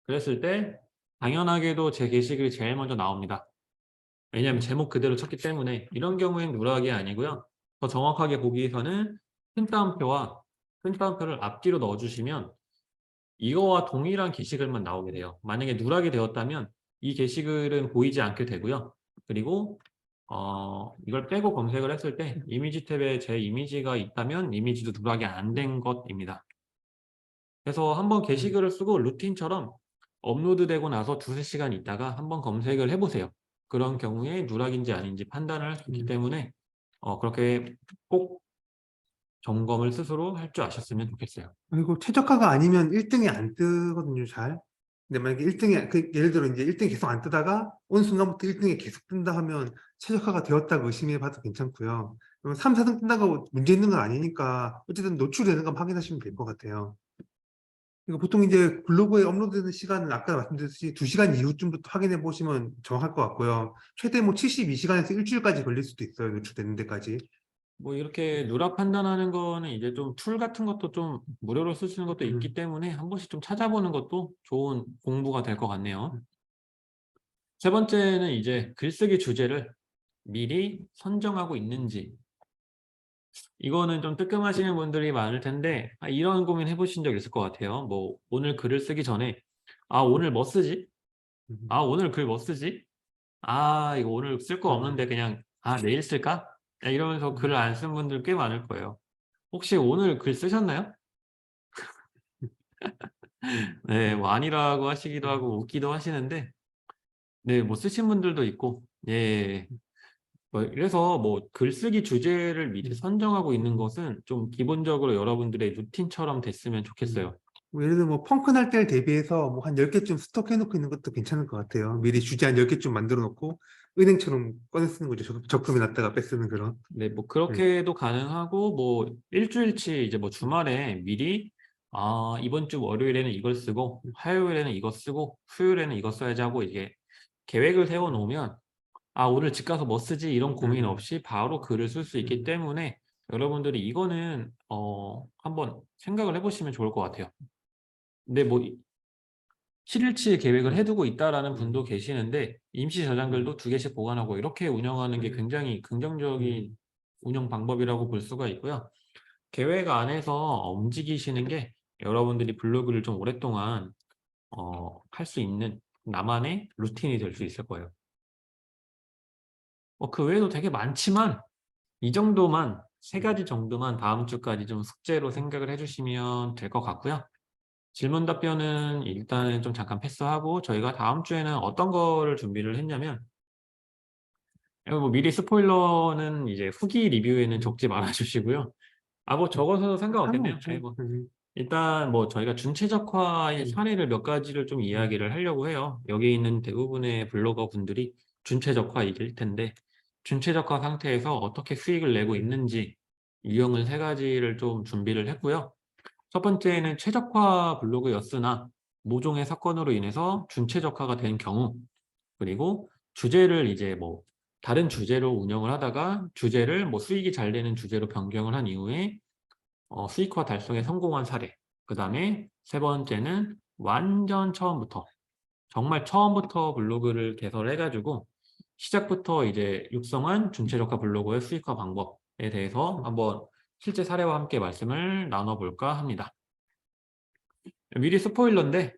Speaker 1: 그랬을 때 당연하게도 제 게시글이 제일 먼저 나옵니다. 왜냐하면
Speaker 2: 음.
Speaker 1: 제목 그대로 쳤기 때문에 이런 경우엔 누락이 아니고요. 더 정확하게 보기 위해서는 큰 따옴표를 앞뒤로 넣어 주시면 이거와 동일한 게시글만 나오게 돼요. 만약에 누락이 되었다면 이 게시글은 보이지 않게 되고요. 그리고 이걸 빼고 검색을 했을 때 이미지 탭에 제 이미지가 있다면 이미지도 누락이 안 된 것입니다. 그래서 한번
Speaker 2: 음.
Speaker 1: 게시글을 쓰고 루틴처럼 업로드되고 나서 2-3 시간 있다가 한번 검색을 해 보세요. 그런 경우에 누락인지 아닌지 판단을 할 수 있기
Speaker 2: 음.
Speaker 1: 때문에 그렇게 꼭 점검을 스스로 할 줄 아셨으면 좋겠어요.
Speaker 2: 그리고 최저가가 아니면 1등이 안 뜨거든요, 잘. 근데 만약에 1등이, 예를 들어 이제 1등이 계속 안 뜨다가 어느 순간부터 1등이 계속 뜬다 하면 최저가가 되었다고 의심해 봐도 괜찮고요. 그럼 3, 4등 뜬다고 문제 있는 건 아니니까 어쨌든 노출되는 건 확인하시면 될 것 같아요. 그리고 보통 이제 블로그에 업로드되는 시간은 아까 말씀드렸듯이 2시간 이후쯤부터 확인해 보시면 정확할 것 같고요. 최대 뭐 72시간에서 일주일까지 걸릴 수도 있어요, 노출되는 데까지.
Speaker 1: 뭐 이렇게 누락 판단하는 거는 이제 좀 툴 같은 것도 좀 무료로 쓸 수 있는 것도 있기
Speaker 2: 음.
Speaker 1: 때문에 한 번씩 좀 찾아보는 것도 좋은 공부가 될 것 같네요.
Speaker 2: 음.
Speaker 1: 세 번째는 이제 글쓰기 주제를 미리 선정하고 있는지. 이거는 좀 뜨끔하시는 분들이 많을 텐데 이런 고민 해 보신 적 있을 것 같아요. 뭐 오늘 글을 쓰기 전에 '아 오늘 뭐 쓰지? 아
Speaker 2: 음.
Speaker 1: 오늘 글 뭐 쓰지? 아 이거 오늘 쓸 거 없는데
Speaker 2: 음.
Speaker 1: 그냥 내일 쓸까?' 이러면서 글을
Speaker 2: 음.
Speaker 1: 안 쓴 분들 꽤 많을 거예요. 혹시 오늘 글 쓰셨나요? 네. 뭐 아니라고 하시기도
Speaker 2: 음.
Speaker 1: 하고 웃기도 하시는데 네 뭐 쓰신 분들도 있고 예. 뭐 그래서 뭐 글쓰기 주제를 미리
Speaker 2: 음.
Speaker 1: 선정하고 있는
Speaker 2: 음.
Speaker 1: 것은 좀 기본적으로 여러분들의 루틴처럼 됐으면
Speaker 2: 음.
Speaker 1: 좋겠어요.
Speaker 2: 뭐 예를 들어 뭐 펑크 날 때를 대비해서 뭐 한 10개쯤 스톡해 놓고 있는 것도 괜찮을 것 같아요. 미리 주제 한 10개쯤 만들어 놓고 은행처럼 꺼내 쓰는 거죠. 적금해 놨다가 빼쓰는 그런.
Speaker 1: 네 뭐
Speaker 2: 네.
Speaker 1: 그렇게도 가능하고 뭐 일 주일치 이제 뭐
Speaker 2: 음.
Speaker 1: 주말에 미리 '아 이번 주 월요일에는 이걸 쓰고
Speaker 2: 음.
Speaker 1: 화요일에는 이거 쓰고 수요일에는 이거 써야지.' 하고 이게 계획을 세워
Speaker 2: 음.
Speaker 1: 놓으면 '아 오늘 집 가서 뭐 쓰지?' 이런 고민
Speaker 2: 음.
Speaker 1: 없이 바로 글을 쓸 수 있기
Speaker 2: 음.
Speaker 1: 때문에 여러분들이 이거는 한번 생각을 해 보시면 좋을 것 같아요. 근데 뭐 7일치 계획을 해
Speaker 2: 음.
Speaker 1: 두고 있다라는 분도
Speaker 2: 음.
Speaker 1: 계시는데 임시
Speaker 2: 음.
Speaker 1: 저장글도 2 개씩 보관하고 이렇게 운영하는 게
Speaker 2: 음.
Speaker 1: 굉장히 긍정적인
Speaker 2: 음.
Speaker 1: 운영 방법이라고 볼 수가 있고요. 계획 안에서 움직이시는 게 여러분들이 블로그를 좀 오랫동안 할 수 있는 나만의 루틴이 될 수 있을 거예요. 그 외에도 되게 많지만 이 정도만 3 가지 정도만 다음 주까지 좀 숙제로 생각을 해 주시면 될 것 같고요. 질문 답변은 일단은 좀 잠깐 패스하고 저희가 다음 주에는 어떤 거를 준비를 했냐면 뭐 미리 스포일러는 이제 후기 리뷰에는 적지 말아 주시고요. 뭐 적어서 상관없겠네요.
Speaker 2: 상관없죠.
Speaker 1: 뭐 일단 뭐 저희가 준최적화의 사례를 몇 가지를 좀
Speaker 2: 음.
Speaker 1: 이야기를 하려고 해요. 여기 있는 대부분의 블로거 분들이 준최적화이길 텐데 준최적화 상태에서 어떻게 수익을 내고 있는지 유형을 3가지를 좀 준비를 했고요. 첫 번째는 최적화 블로그였으나 모종의 사건으로 인해서 준최적화가 된 경우, 그리고 주제를 이제 뭐 다른 주제로 운영을 하다가 주제를 뭐 수익이 잘 되는 주제로 변경을 한 이후에 수익화 달성에 성공한 사례. 그다음에 3번째는 완전 처음부터, 정말 처음부터 블로그를 개설해 가지고 시작부터 이제 육성한 준체적화 블로그의 수익화 방법에 대해서 한번 실제 사례와 함께 말씀을 나눠 볼까 합니다. 미리 스포일러인데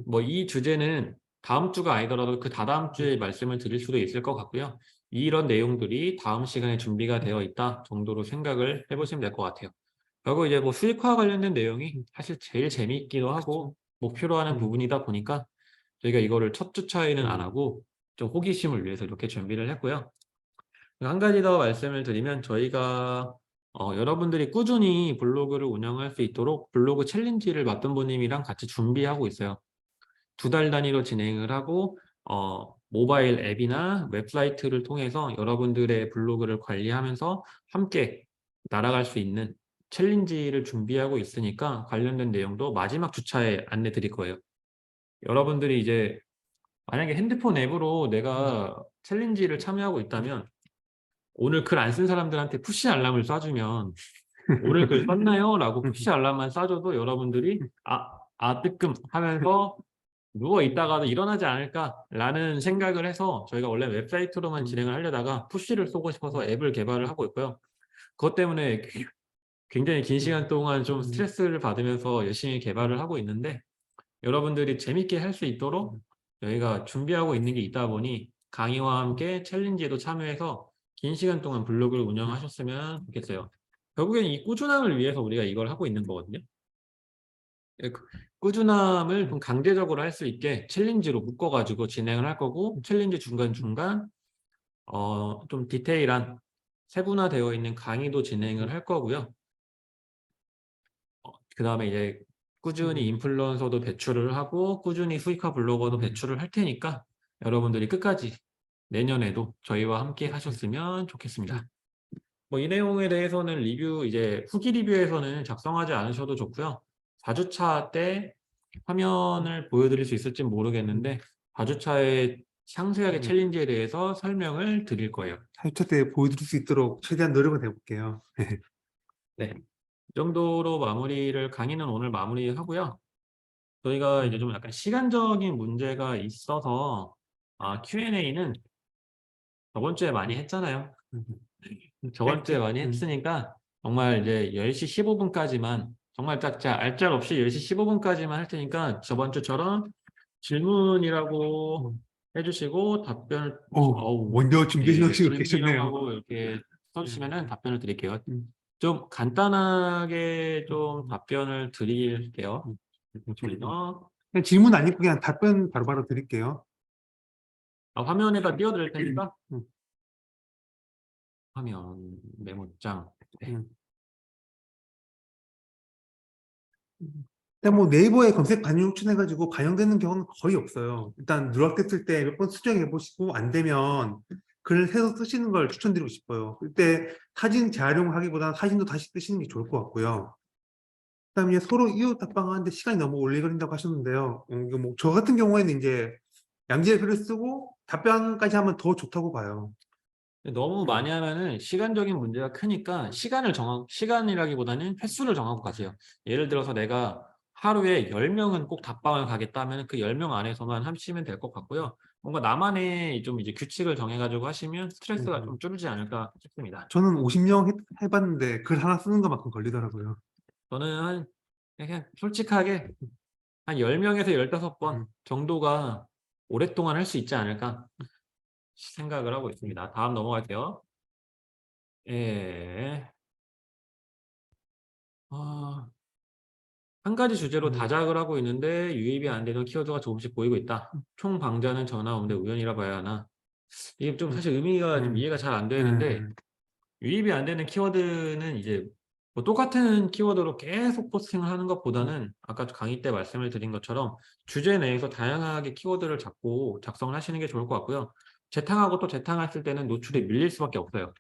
Speaker 1: 뭐 이 주제는 다음 주가 아니더라도 그 다다음 주에 말씀을 드릴 수도 있을 것 같고요. 이런 내용들이 다음 시간에 준비가 되어 있다 정도로 생각을 해 보시면 될 것 같아요. 그리고 이제 뭐 수익화 관련된 내용이 사실 제일 재미있기도 하고 목표로 하는 부분이다 보니까 저희가 이거를 첫 주차에는 안 하고 좀 호기심을 위해서 이렇게 준비를 했고요. 한 가지 더 말씀을 드리면 저희가 여러분들이 꾸준히 블로그를 운영할 수 있도록 블로그 챌린지를 맞돈부님이랑 같이 준비하고 있어요. 2달 단위로 진행을 하고 모바일 앱이나 웹사이트를 통해서 여러분들의 블로그를 관리하면서 함께 날아갈 수 있는 챌린지를 준비하고 있으니까 관련된 내용도 마지막 주차에 안내 드릴 거예요. 여러분들이 이제 만약에 핸드폰 앱으로 내가 챌린지를 참여하고 있다면 오늘 글 안 쓴 사람들한테 푸시 알람을 쏴주면 "오늘 글 썼나요?" 라고 푸시 알람만 쏴줘도 여러분들이 '아 뜨끔.' 하면서 '누워 있다가도 일어나지 않을까.'라는 생각을 해서 저희가 원래 웹사이트로만 진행을 하려다가 푸시를 쏘고 싶어서 앱을 개발을 하고 있고요. 그것 때문에 굉장히 긴 시간 동안 좀 스트레스를 받으면서 열심히 개발을 하고 있는데 여러분들이 재밌게 할 수 있도록 저희가 준비하고 있는 게 있다 보니 강의와 함께 챌린지에도 참여해서 긴 시간 동안 블로그를 운영하셨으면 좋겠어요. 결국엔 이 꾸준함을 위해서 우리가 이걸 하고 있는 거거든요. 꾸준함을 좀 강제적으로 할 수 있게 챌린지로 묶어 가지고 진행을 할 거고 챌린지 중간중간 좀 디테일한 세분화되어 있는 강의도 진행을 할 거고요. 그다음에 이제 꾸준히 인플루언서도 배출을 하고 꾸준히 수익화 블로거도 배출을 할 테니까 여러분들이 끝까지 내년에도 저희와 함께 하셨으면 좋겠습니다. 뭐 이 내용에 대해서는 리뷰 이제 후기 리뷰에서는 작성하지 않으셔도 좋고요. 4 주차 때 화면을 보여드릴 수 있을진 모르겠는데 4 주차에 상세하게 챌린지에 대해서 설명을 드릴 거예요.
Speaker 2: 4주차 때 보여드릴 수 있도록 최대한 노력을 해 볼게요.
Speaker 1: 네. 이 정도로 마무리를 강의는 오늘 마무리하고요. 저희가 이제 좀 약간 시간적인 문제가 있어서 Q&A는 저번 주에 많이 했잖아요. 저번 주에
Speaker 2: 짧게.
Speaker 1: 많이 했으니까 정말 이제 10시 15분까지만 정말 딱 알짤없이 10시 15분까지만 할 테니까 저번 주처럼 질문이라고 해 주시고 답변을
Speaker 2: 먼저 준비해
Speaker 1: 예
Speaker 2: 놓으시고
Speaker 1: 질문이라고
Speaker 2: 계셨네요.
Speaker 1: 하고 이렇게 써 주시면은 답변을 드릴게요.
Speaker 2: 음.
Speaker 1: 좀 간단하게 좀 답변을 드릴게요. 잠시만요.
Speaker 2: 그냥 질문 안 읽고 그냥 답변 바로바로 드릴게요.
Speaker 1: 화면에다 띄워 드릴 테니까
Speaker 2: 음.
Speaker 1: 화면 메모장. 네.
Speaker 2: 음. 일단 뭐 네이버에 검색 반영 추천해 가지고 반영되는 경우는 거의 없어요. 일단 누락됐을 때 몇 번 수정해 보시고 안 되면 글을 새서 쓰시는 걸 추천드리고 싶어요. 그때 사진 재활용하기보다는 사진도 다시 쓰시는 게 좋을 것 같고요. 그다음에 서로 이웃 답방하는데 시간이 너무 오래 걸린다고 하셨는데요. 이거 뭐 저 같은 경우에는 이제 양질의 글을 쓰고 답변까지 하면 더 좋다고 봐요.
Speaker 1: 너무 많이 하면은 시간적인 문제가 크니까 시간이라기보다는 횟수를 정하고 가세요. 예를 들어서 내가 하루에 10명은 꼭 답방을 가겠다 하면은 그 10명 안에서만 하시면 될 것 같고요. 뭔가 나만의 좀 이제 규칙을 정해 가지고 하시면 스트레스가 좀 줄지 않을까 싶습니다.
Speaker 2: 저는 50명 해 봤는데 글 하나 쓰는 것만큼 걸리더라고요.
Speaker 1: 저는 그냥 솔직하게 한 10명에서 15번 정도가 오랫동안 할 수 있지 않을까 생각을 하고 있습니다. 다음 넘어갈게요. 예. 아. 한 가지 주제로 다작을 하고 있는데 유입이 안 되는 키워드가 조금씩 보이고 있다. 총 방자는 전화 오는데 우연이라 봐야 하나? 이게 좀
Speaker 2: 음,
Speaker 1: 사실 의미가 좀
Speaker 2: 음,
Speaker 1: 이해가 잘 안 되는데,
Speaker 2: 음,
Speaker 1: 유입이 안 되는 키워드는 이제 뭐 똑같은 키워드로 계속 포스팅을 하는 것보다는 아까 강의 때 말씀을 드린 것처럼 주제 내에서 다양하게 키워드를 잡고 작성을 하시는 게 좋을 것 같고요. 재탕하고 또 재탕했을 때는 노출이 밀릴 수밖에 없어요.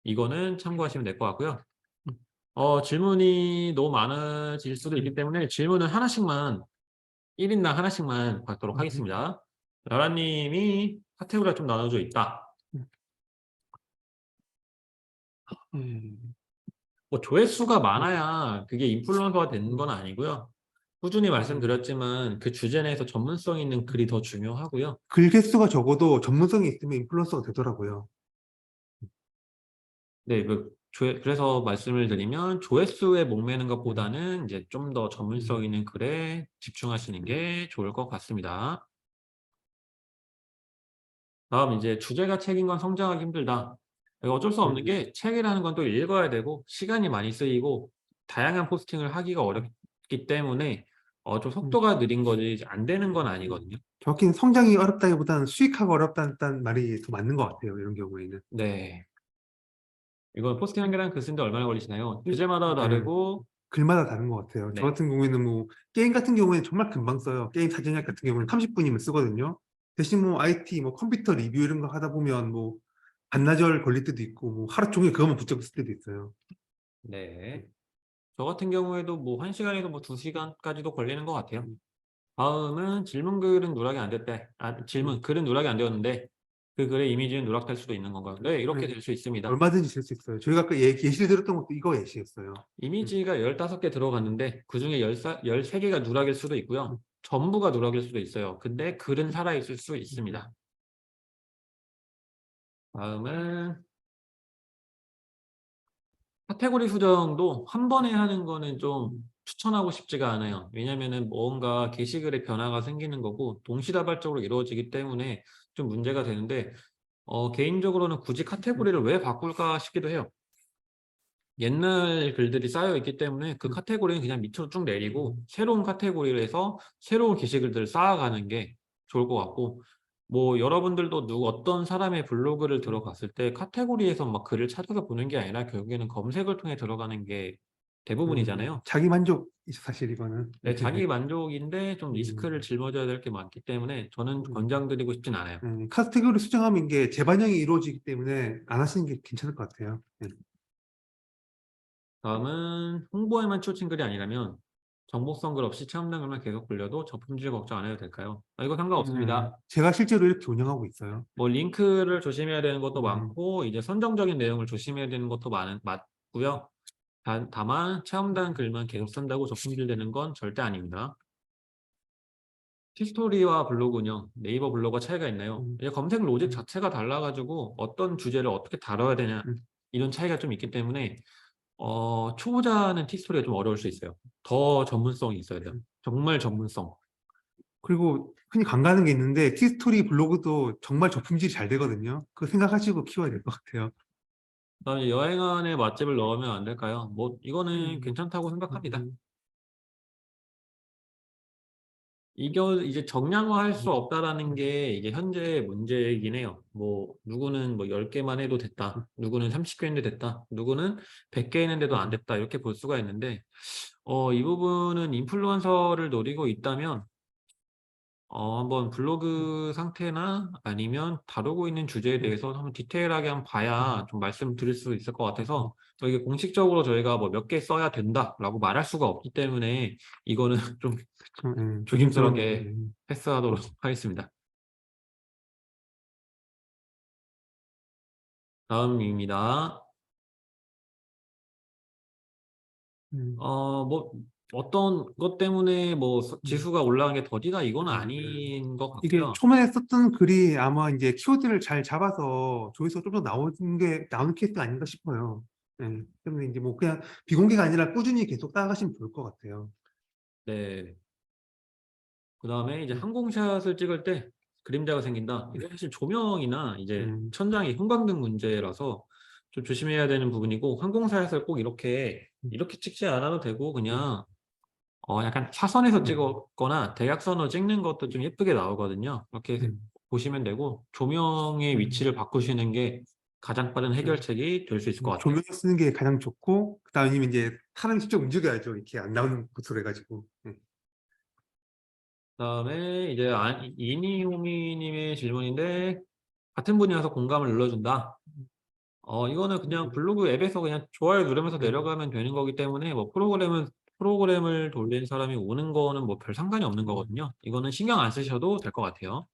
Speaker 1: 이거는 참고하시면 될 것 같고요. 질문이 너무 많아질 수도 있기 때문에 질문은 하나씩만 1인당 하나씩만 받도록 하겠습니다. 라라님이 카테고리가 좀 나눠져 있다. 뭐 조회수가 많아야 그게 인플루언서가 되는 건 아니고요. 꾸준히 말씀드렸지만 그 주제 내에서 전문성 있는 글이 더 중요하고요.
Speaker 2: 글 개수가 적어도 전문성이 있으면 인플루언서가 되더라고요.
Speaker 1: 네, 그래서 말씀을 드리면 조회수에 목매는
Speaker 2: 음,
Speaker 1: 것보다는 이제 좀 더 전문성 있는 글에 집중하시는 게 좋을 것 같습니다. 다음 이제 주제가 책인 건 성장하기 힘들다. 이거 어쩔 수 없는 게 책이라는 건 또 읽어야 되고 시간이 많이 쓰이고 다양한 포스팅을 하기가 어렵기 때문에 좀 속도가 느린 거지 이제 안 되는 건 아니거든요.
Speaker 2: 정확히는 성장이 어렵다기보다는 수익하기 어렵다는 말이 더 맞는 것 같아요. 이런 경우에는.
Speaker 1: 네. 이건 포스팅 한 개랑 글 쓰는데 얼마나 걸리시나요? 주제마다
Speaker 2: 네,
Speaker 1: 다르고
Speaker 2: 글마다 다른 것 같아요. 저
Speaker 1: 네.
Speaker 2: 같은 경우에는 뭐 게임 같은 경우에는 정말 금방 써요. 게임 사전약 같은 경우는 30분이면 쓰거든요. 대신 뭐 IT, 뭐 컴퓨터 리뷰 이런 거 하다 보면 뭐 반나절 걸릴 때도 있고 뭐 하루 종일 그것만 붙잡고 쓸 때도 있어요.
Speaker 1: 네. 저 같은 경우에도 뭐 1시간에서 뭐 2시간까지도 걸리는 것 같아요. 다음은 질문글은 누락이 안 됐대. 글은 누락이 안 되었는데 그 글의 이미지는 누락될 수도 있는 건가요? 네, 이렇게
Speaker 2: 네,
Speaker 1: 될 수 있습니다.
Speaker 2: 얼마든지 쓸 수 있어요. 저희가 아까 예시를 들었던 것도 이거 예시였어요.
Speaker 1: 이미지가 15개 들어갔는데 그중에 13개가 누락일 수도 있고요. 전부가 누락일 수도 있어요. 근데 글은 살아있을 수 있습니다. 다음은 카테고리 수정도 한 번에 하는 거는 좀 추천하고 싶지가 않아요. 왜냐면은 뭔가 게시글에 변화가 생기는 거고 동시다발적으로 이루어지기 때문에 좀 문제가 되는데 개인적으로는 굳이 카테고리를 왜 바꿀까 싶기도 해요. 옛날 글들이 쌓여 있기 때문에 그 카테고리는 그냥 밑으로 쭉 내리고 새로운 카테고리를 해서 새로운 게시글들을 쌓아가는 게 좋을 것 같고 뭐 여러분들도 어떤 사람의 블로그를 들어갔을 때 카테고리에서 막 글을 찾아서 보는 게 아니라 결국에는 검색을 통해 들어가는 게 대부분이잖아요.
Speaker 2: 자기 만족이죠, 사실 이거는.
Speaker 1: 네, 자기 만족인데 좀 리스크를
Speaker 2: 음,
Speaker 1: 짊어져야 될 게 많기 때문에 저는 권장드리고 싶진 않아요.
Speaker 2: 카테고리 수정하면 이게 재반영이 이루어지기 때문에 안 하시는 게 괜찮을 것 같아요.
Speaker 1: 다음은 홍보에만 치우친 글이 아니라면 정보성 글 없이 체험단 글만 계속 굴려도 저품질 걱정 안 해도 될까요? 이거 상관없습니다.
Speaker 2: 제가 실제로 이렇게 운영하고 있어요.
Speaker 1: 뭐 링크를 조심해야 되는 것도
Speaker 2: 음,
Speaker 1: 많고 이제 선정적인 내용을 조심해야 되는 것도 맞고요. 다만 체험단 글만 계속 쓴다고 저품질 되는 건 절대 아닙니다. 티스토리와 블로그 운영, 네이버 블로그가 차이가 있나요?
Speaker 2: 음,
Speaker 1: 이제 검색 로직
Speaker 2: 음,
Speaker 1: 자체가 달라가지고 어떤 주제를 어떻게 다뤄야 되냐
Speaker 2: 음.
Speaker 1: 이런 차이가 좀 있기 때문에 초보자는 티스토리가 좀 어려울 수 있어요. 더 전문성이 있어야 돼요. 정말 전문성.
Speaker 2: 그리고 흔히 간과하는 게 있는데 티스토리 블로그도 정말 저품질이 잘 되거든요. 그거 생각하시고 키워야 될 것 같아요.
Speaker 1: 그다음에 여행 안에 맛집을 넣으면 안 될까요? 뭐 이거는
Speaker 2: 음,
Speaker 1: 괜찮다고
Speaker 2: 음,
Speaker 1: 생각합니다.
Speaker 2: 음,
Speaker 1: 이거 이제 정량화할 수 없다라는 게 이게 현재의 문제이긴 해요. 뭐 누구는 뭐 10개만 해도 됐다. 누구는 30개 했는데 됐다. 누구는 100개 했는데도 안 됐다. 이렇게 볼 수가 있는데 이 부분은 인플루언서를 노리고 있다면 한번 블로그 상태나 아니면 다루고 있는 주제에 대해서 한번 디테일하게 한번 봐야 좀 말씀드릴 수 있을 것 같아서 이게 공식적으로 저희가 뭐 몇 개 써야 된다라고 말할 수가 없기 때문에 이거는 좀 조심스럽게
Speaker 2: 조심스러운.
Speaker 1: 패스하도록 하겠습니다. 다음입니다.
Speaker 2: 음,
Speaker 1: 뭐 어떤 것 때문에 뭐
Speaker 2: 음,
Speaker 1: 지수가 올라간 게 더디다 이건
Speaker 2: 네.
Speaker 1: 아닌 것
Speaker 2: 이게
Speaker 1: 같고요.
Speaker 2: 초반에 썼던 글이 아마 이제 키워드를 잘 잡아서 조회수가 좀 더 나오는 케이스가 아닌가 싶어요. 네. 때문에 이제 뭐 그냥 비공개가 아니라 꾸준히 계속 따라가시면 좋을 것 같아요.
Speaker 1: 네. 그다음에 이제
Speaker 2: 음,
Speaker 1: 항공샷을 찍을 때 그림자가 생긴다. 이게 사실 조명이나 이제
Speaker 2: 음,
Speaker 1: 천장의 형광등 문제라서 좀 조심해야 되는 부분이고 항공샷을 꼭
Speaker 2: 음,
Speaker 1: 이렇게 찍지 않아도 되고 그냥 약간 사선에서
Speaker 2: 음,
Speaker 1: 찍었거나 대각선으로 찍는 것도 좀 예쁘게 나오거든요. 이렇게
Speaker 2: 음.
Speaker 1: 보시면 되고 조명의 위치를 바꾸시는 게 가장 빠른 해결책이 될 수 있을 것 같아요.
Speaker 2: 조명을 쓰는 게 가장 좋고, 그다음에 이제 사람이 직접 움직여야죠. 이렇게 안 나오는 곳으로 해가지고.
Speaker 1: 그다음에 이제 이니호미님의 질문인데 같은 분이어서 공감을 눌러준다. 이거는 그냥 블로그 앱에서 그냥 좋아요 누르면서 내려가면 되는 거기 때문에 뭐 프로그램을 돌린 사람이 오는 거는 뭐 별 상관이 없는 거거든요. 이거는 신경 안 쓰셔도 될 것 같아요.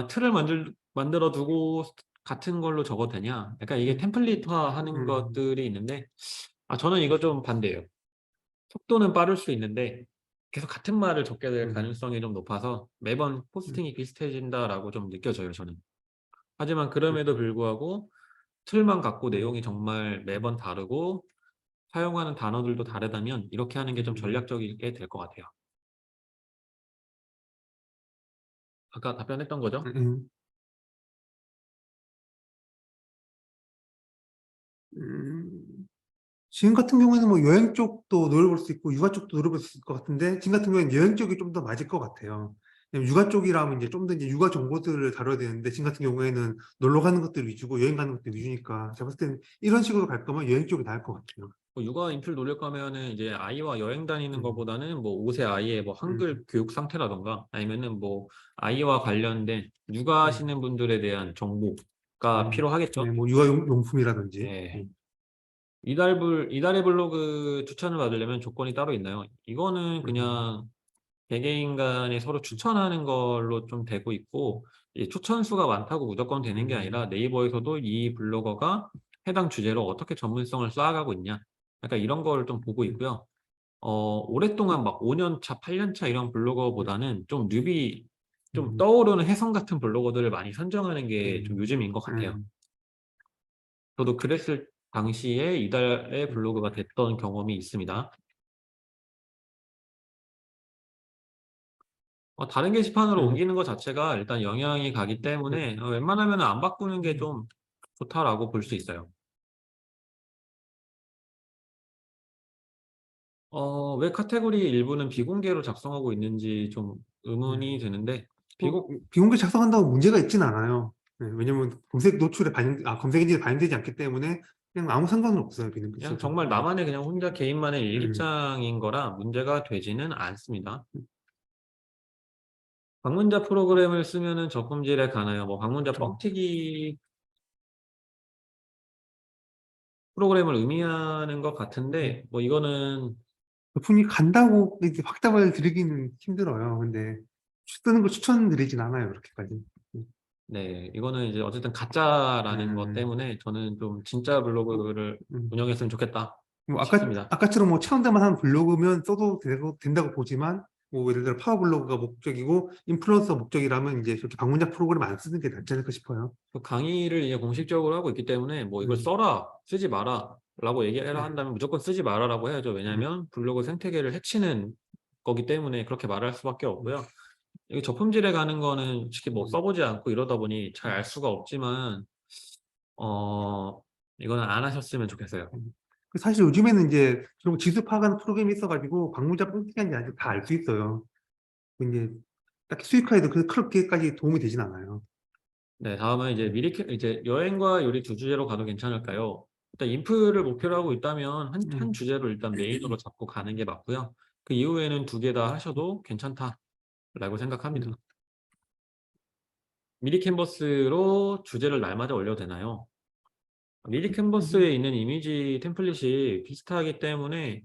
Speaker 1: 틀을 만들어 두고 같은 걸로 적어도 되냐? 약간 이게 템플릿화하는 것들이 있는데 저는 이거 좀 반대예요. 속도는 빠를 수 있는데 계속 같은 말을 적게 될 가능성이 좀 높아서 매번 포스팅이 비슷해진다라고 좀 느껴져요, 저는. 하지만 그럼에도 불구하고 틀만 갖고 내용이 정말 매번 다르고 사용하는 단어들도 다르다면 이렇게 하는 게 좀 전략적이게 될 것 같아요. 아까 답변했던 거죠?
Speaker 2: 음, 지금 같은 경우에는 뭐 여행 쪽도 노려볼 수 있고 육아 쪽도 노려볼 수 있을 것 같은데 지금 같은 경우에는 여행 쪽이 좀 더 맞을 것 같아요. 왜냐면 육아 쪽이라면 이제 좀 더 이제 육아 정보들을 다뤄야 되는데 지금 같은 경우에는 놀러 가는 것들 위주고 여행 가는 것들 위주니까 제가 봤을 때는 이런 식으로 갈 거면 여행 쪽이 나을 것 같아요.
Speaker 1: 뭐 육아 인플 노릴 거면은 이제 아이와 여행 다니는
Speaker 2: 음,
Speaker 1: 것보다는 뭐 5세 아이의 뭐 한글
Speaker 2: 음,
Speaker 1: 교육 상태라던가 아니면은 뭐 아이와 관련된
Speaker 2: 음,
Speaker 1: 육아하시는 분들에 대한 정보가 필요하겠죠.
Speaker 2: 네, 뭐 육아용품이라든지.
Speaker 1: 네. 이달의 블로그 추천을 받으려면 조건이 따로 있나요? 이거는
Speaker 2: 음,
Speaker 1: 그냥 개개인 간에 서로 추천하는 걸로 좀 되고 있고 이 추천 수가 많다고 무조건 되는 게 아니라
Speaker 2: 음,
Speaker 1: 네이버에서도 이 블로거가 해당 주제로 어떻게 전문성을 쌓아가고 있냐 약간 이런 거를 좀 보고
Speaker 2: 음,
Speaker 1: 있고요. 오랫동안 막 5년 차, 8년 차 이런 블로거보다는 좀 뉴비 좀
Speaker 2: 음,
Speaker 1: 떠오르는 혜성 같은 블로거들을 많이 선정하는 게 좀
Speaker 2: 음,
Speaker 1: 요즘인 것 같아요.
Speaker 2: 음,
Speaker 1: 저도 그랬을 당시에 이달의
Speaker 2: 음,
Speaker 1: 블로그가 됐던 경험이 있습니다. 다른 게시판으로
Speaker 2: 음.
Speaker 1: 옮기는 것 자체가 일단 영향이 가기 때문에 웬만하면 안 바꾸는 게 좀 좋다라고 볼 수 있어요. 왜 카테고리 일부는 비공개로 작성하고 있는지 좀 의문이 드는데
Speaker 2: 비공개 작성한다고 문제가 있진 않아요. 네, 왜냐면 검색 노출에 검색 엔진에 반영되지 않기 때문에 그냥 아무 상관은 없어요. 비공개
Speaker 1: 그냥
Speaker 2: 써도.
Speaker 1: 정말 나만의 그냥 혼자 개인만의
Speaker 2: 음,
Speaker 1: 일기장인 거라 문제가 되지는 않습니다. 방문자 프로그램을 쓰면은 저품질에 가나요? 뭐 방문자
Speaker 2: 좀
Speaker 1: 뻥튀기 프로그램을 의미하는 것
Speaker 2: 음,
Speaker 1: 같은데 뭐 이거는
Speaker 2: 분이 간다고 이렇게 확답을 드리기는 힘들어요. 근데 쓰는 거 추천드리진 않아요. 그렇게까지. 음,
Speaker 1: 네, 이거는 이제 어쨌든 가짜라는 것
Speaker 2: 음,
Speaker 1: 때문에 저는 좀 진짜
Speaker 2: 뭐,
Speaker 1: 블로그를
Speaker 2: 음.
Speaker 1: 운영했으면 좋겠다
Speaker 2: 뭐
Speaker 1: 싶습니다.
Speaker 2: 아까처럼 뭐 체험대만 하는 블로그면 된다고 보지만 뭐 예를 들어 파워블로그가 목적이고 인플루언서 목적이라면 이제 저렇게 방문자 프로그램 안 쓰는 게 낫지 않을까 싶어요.
Speaker 1: 그 강의를 이제 공식적으로 하고 있기 때문에 뭐 이걸
Speaker 2: 음,
Speaker 1: 써라, 쓰지 마라 라고 얘기를
Speaker 2: 음,
Speaker 1: 한다면 무조건 쓰지 마라라고 해야죠.
Speaker 2: 음,
Speaker 1: 왜냐하면 블로그 생태계를 해치는 거기 때문에 그렇게 말할 수밖에
Speaker 2: 음,
Speaker 1: 없고요. 이게 저품질에 가는 거는 솔직히 뭐
Speaker 2: 음,
Speaker 1: 써보지 않고 이러다 보니 잘 알
Speaker 2: 음,
Speaker 1: 수가 없지만 이거는 안 하셨으면 좋겠어요.
Speaker 2: 사실 요즘에는 이제 그런 지수 파악하는 프로그램이 있어가지고 방문자 뻥튀기한지 아직 다 알 수 있어요. 이제 딱히 수익화에도 그렇게까지 도움이 되진 않아요.
Speaker 1: 네, 다음은 이제 이제 여행과 요리 두 주제로 가도 괜찮을까요? 일단 인프를 목표로 하고 있다면 한
Speaker 2: 음,
Speaker 1: 주제로 일단 메인으로 잡고 가는 게 맞고요. 그 이후에는 두 개 다 하셔도 괜찮다라고 생각합니다.
Speaker 2: 음,
Speaker 1: 미리 캔버스로 주제를 날마다 올려도 되나요? 미리 캔버스에
Speaker 2: 음,
Speaker 1: 있는 이미지 템플릿이 비슷하기 때문에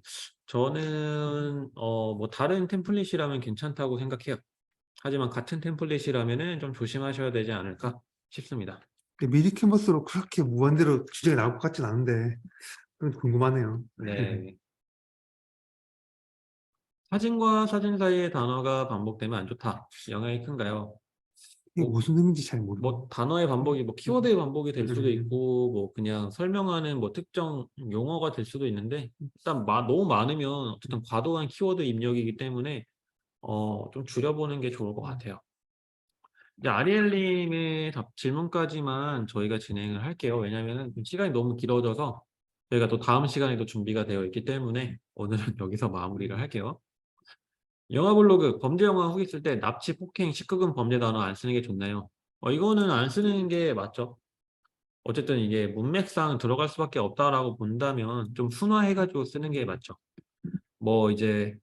Speaker 1: 저는 뭐 다른 템플릿이라면 괜찮다고 생각해요. 하지만 같은 템플릿이라면은 좀 조심하셔야 되지 않을까 싶습니다.
Speaker 2: 근데 미리 캔버스로 그렇게 무한대로 주제가 나올 것 같진 않은데 그건 궁금하네요.
Speaker 1: 네. 사진과 사진 사이의 단어가 반복되면 안 좋다. 영향이 큰가요?
Speaker 2: 이게
Speaker 1: 뭐,
Speaker 2: 무슨 의미인지 잘 모르겠어요.
Speaker 1: 뭐 단어의 반복이 뭐 키워드의 반복이 될 수도 있고 뭐 그냥 설명하는 뭐 특정 용어가 될 수도 있는데 일단 너무 많으면 어쨌든 과도한 키워드 입력이기 때문에 좀 줄여보는 게 좋을 것 같아요. 이제 아리엘님의 질문까지만 저희가 진행을 할게요. 왜냐하면 시간이 너무 길어져서 저희가 또 다음 시간에도 준비가 되어 있기 때문에 오늘은 여기서 마무리를 할게요. 영화 블로그, 범죄 영화 후기 쓸 때 납치, 폭행, 19금 범죄 단어 안 쓰는 게 좋나요? 이거는 안 쓰는 게 맞죠. 어쨌든 이게 문맥상 들어갈 수밖에 없다라고 본다면 좀 순화해가지고 쓰는 게 맞죠. 뭐 이제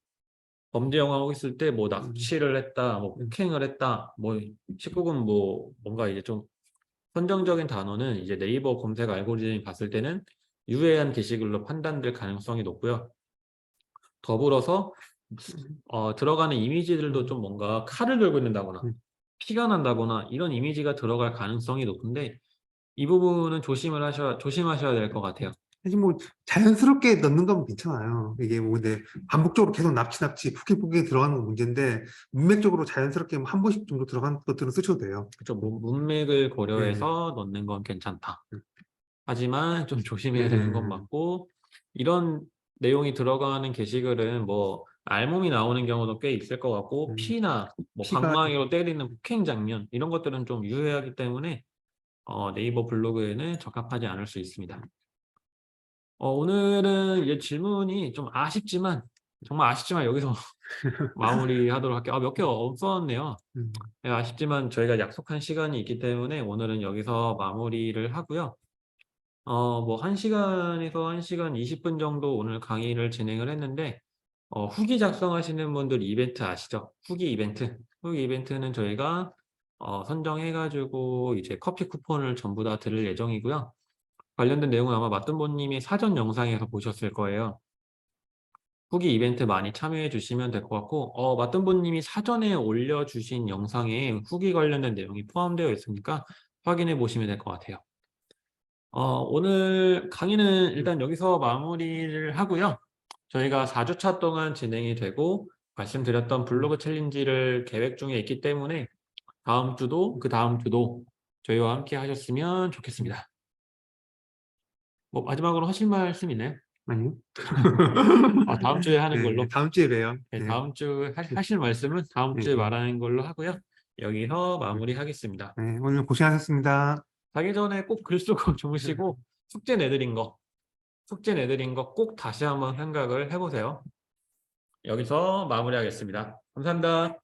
Speaker 1: 범죄 영화 후기 쓸 때 뭐 납치를 했다, 뭐 폭행을 했다, 뭐 19금 뭐 뭔가 이제 좀 선정적인 단어는 이제 네이버 검색 알고리즘이 봤을 때는 유해한 게시글로 판단될 가능성이 높고요. 더불어서 들어가는 이미지들도 좀 뭔가 칼을 들고 있는다거나 피가 난다거나 이런 이미지가 들어갈 가능성이 높은데 이 부분은 조심하셔야 될 것 같아요.
Speaker 2: 사실 뭐 자연스럽게 넣는 건 괜찮아요. 이게 뭐 근데 반복적으로 계속 납치, 폭행 들어가는 건 문제인데 문맥적으로 자연스럽게 뭐한 번씩 정도 들어간 것들은 쓰셔도 돼요.
Speaker 1: 그쵸, 문맥을
Speaker 2: 네.
Speaker 1: 고려해서 넣는 건 괜찮다. 하지만 좀
Speaker 2: 네.
Speaker 1: 조심해야 되는 건 맞고 이런 내용이 들어가는 게시글은 뭐 알몸이 나오는 경우도 꽤 있을 것 같고 피나 뭐
Speaker 2: 피가
Speaker 1: 방망이로 때리는 폭행 장면 이런 것들은 좀 유해하기 때문에 네이버 블로그에는 적합하지 않을 수 있습니다. 오늘은 이제 질문이 좀 아쉽지만 정말 아쉽지만 여기서 마무리하도록 할게요. 몇 개 없었네요. 네, 아쉽지만 저희가 약속한 시간이 있기 때문에 오늘은 여기서 마무리를 하고요. 뭐 1시간에서 1시간 20분 정도 오늘 강의를 진행을 했는데 후기 작성하시는 분들 이벤트 아시죠? 후기 이벤트. 후기 이벤트는 저희가 선정해 가지고 이제 커피 쿠폰을 전부 다 드릴 예정이고요. 관련된 내용은 아마 맞든보님이 사전 영상에서 보셨을 거예요. 후기 이벤트 많이 참여해 주시면 될 것 같고 맞든보님이 사전에 올려주신 영상에 후기 관련된 내용이 포함되어 있으니까 확인해 보시면 될 것 같아요. 오늘 강의는 일단 여기서 마무리를 하고요. 저희가 4주차 동안 진행이 되고 말씀드렸던 블로그 챌린지를 계획 중에 있기 때문에 다음 주도 그다음 주도 저희와 함께 하셨으면 좋겠습니다. 뭐 마지막으로 하실 말씀 있나요?
Speaker 2: 아니요.
Speaker 1: 다음 주에 하는
Speaker 2: 네,
Speaker 1: 걸로.
Speaker 2: 다음 주에 봬요.
Speaker 1: 네,
Speaker 2: 네.
Speaker 1: 다음 주에 하실 말씀은 다음
Speaker 2: 네,
Speaker 1: 주에
Speaker 2: 네.
Speaker 1: 말하는 걸로 하고요. 여기서 마무리하겠습니다.
Speaker 2: 네, 오늘 고생하셨습니다.
Speaker 1: 자기 전에 꼭 글 쓰고 주무시고 숙제 내드린 거 꼭 다시 한번 생각을 해보세요. 여기서 마무리하겠습니다. 감사합니다.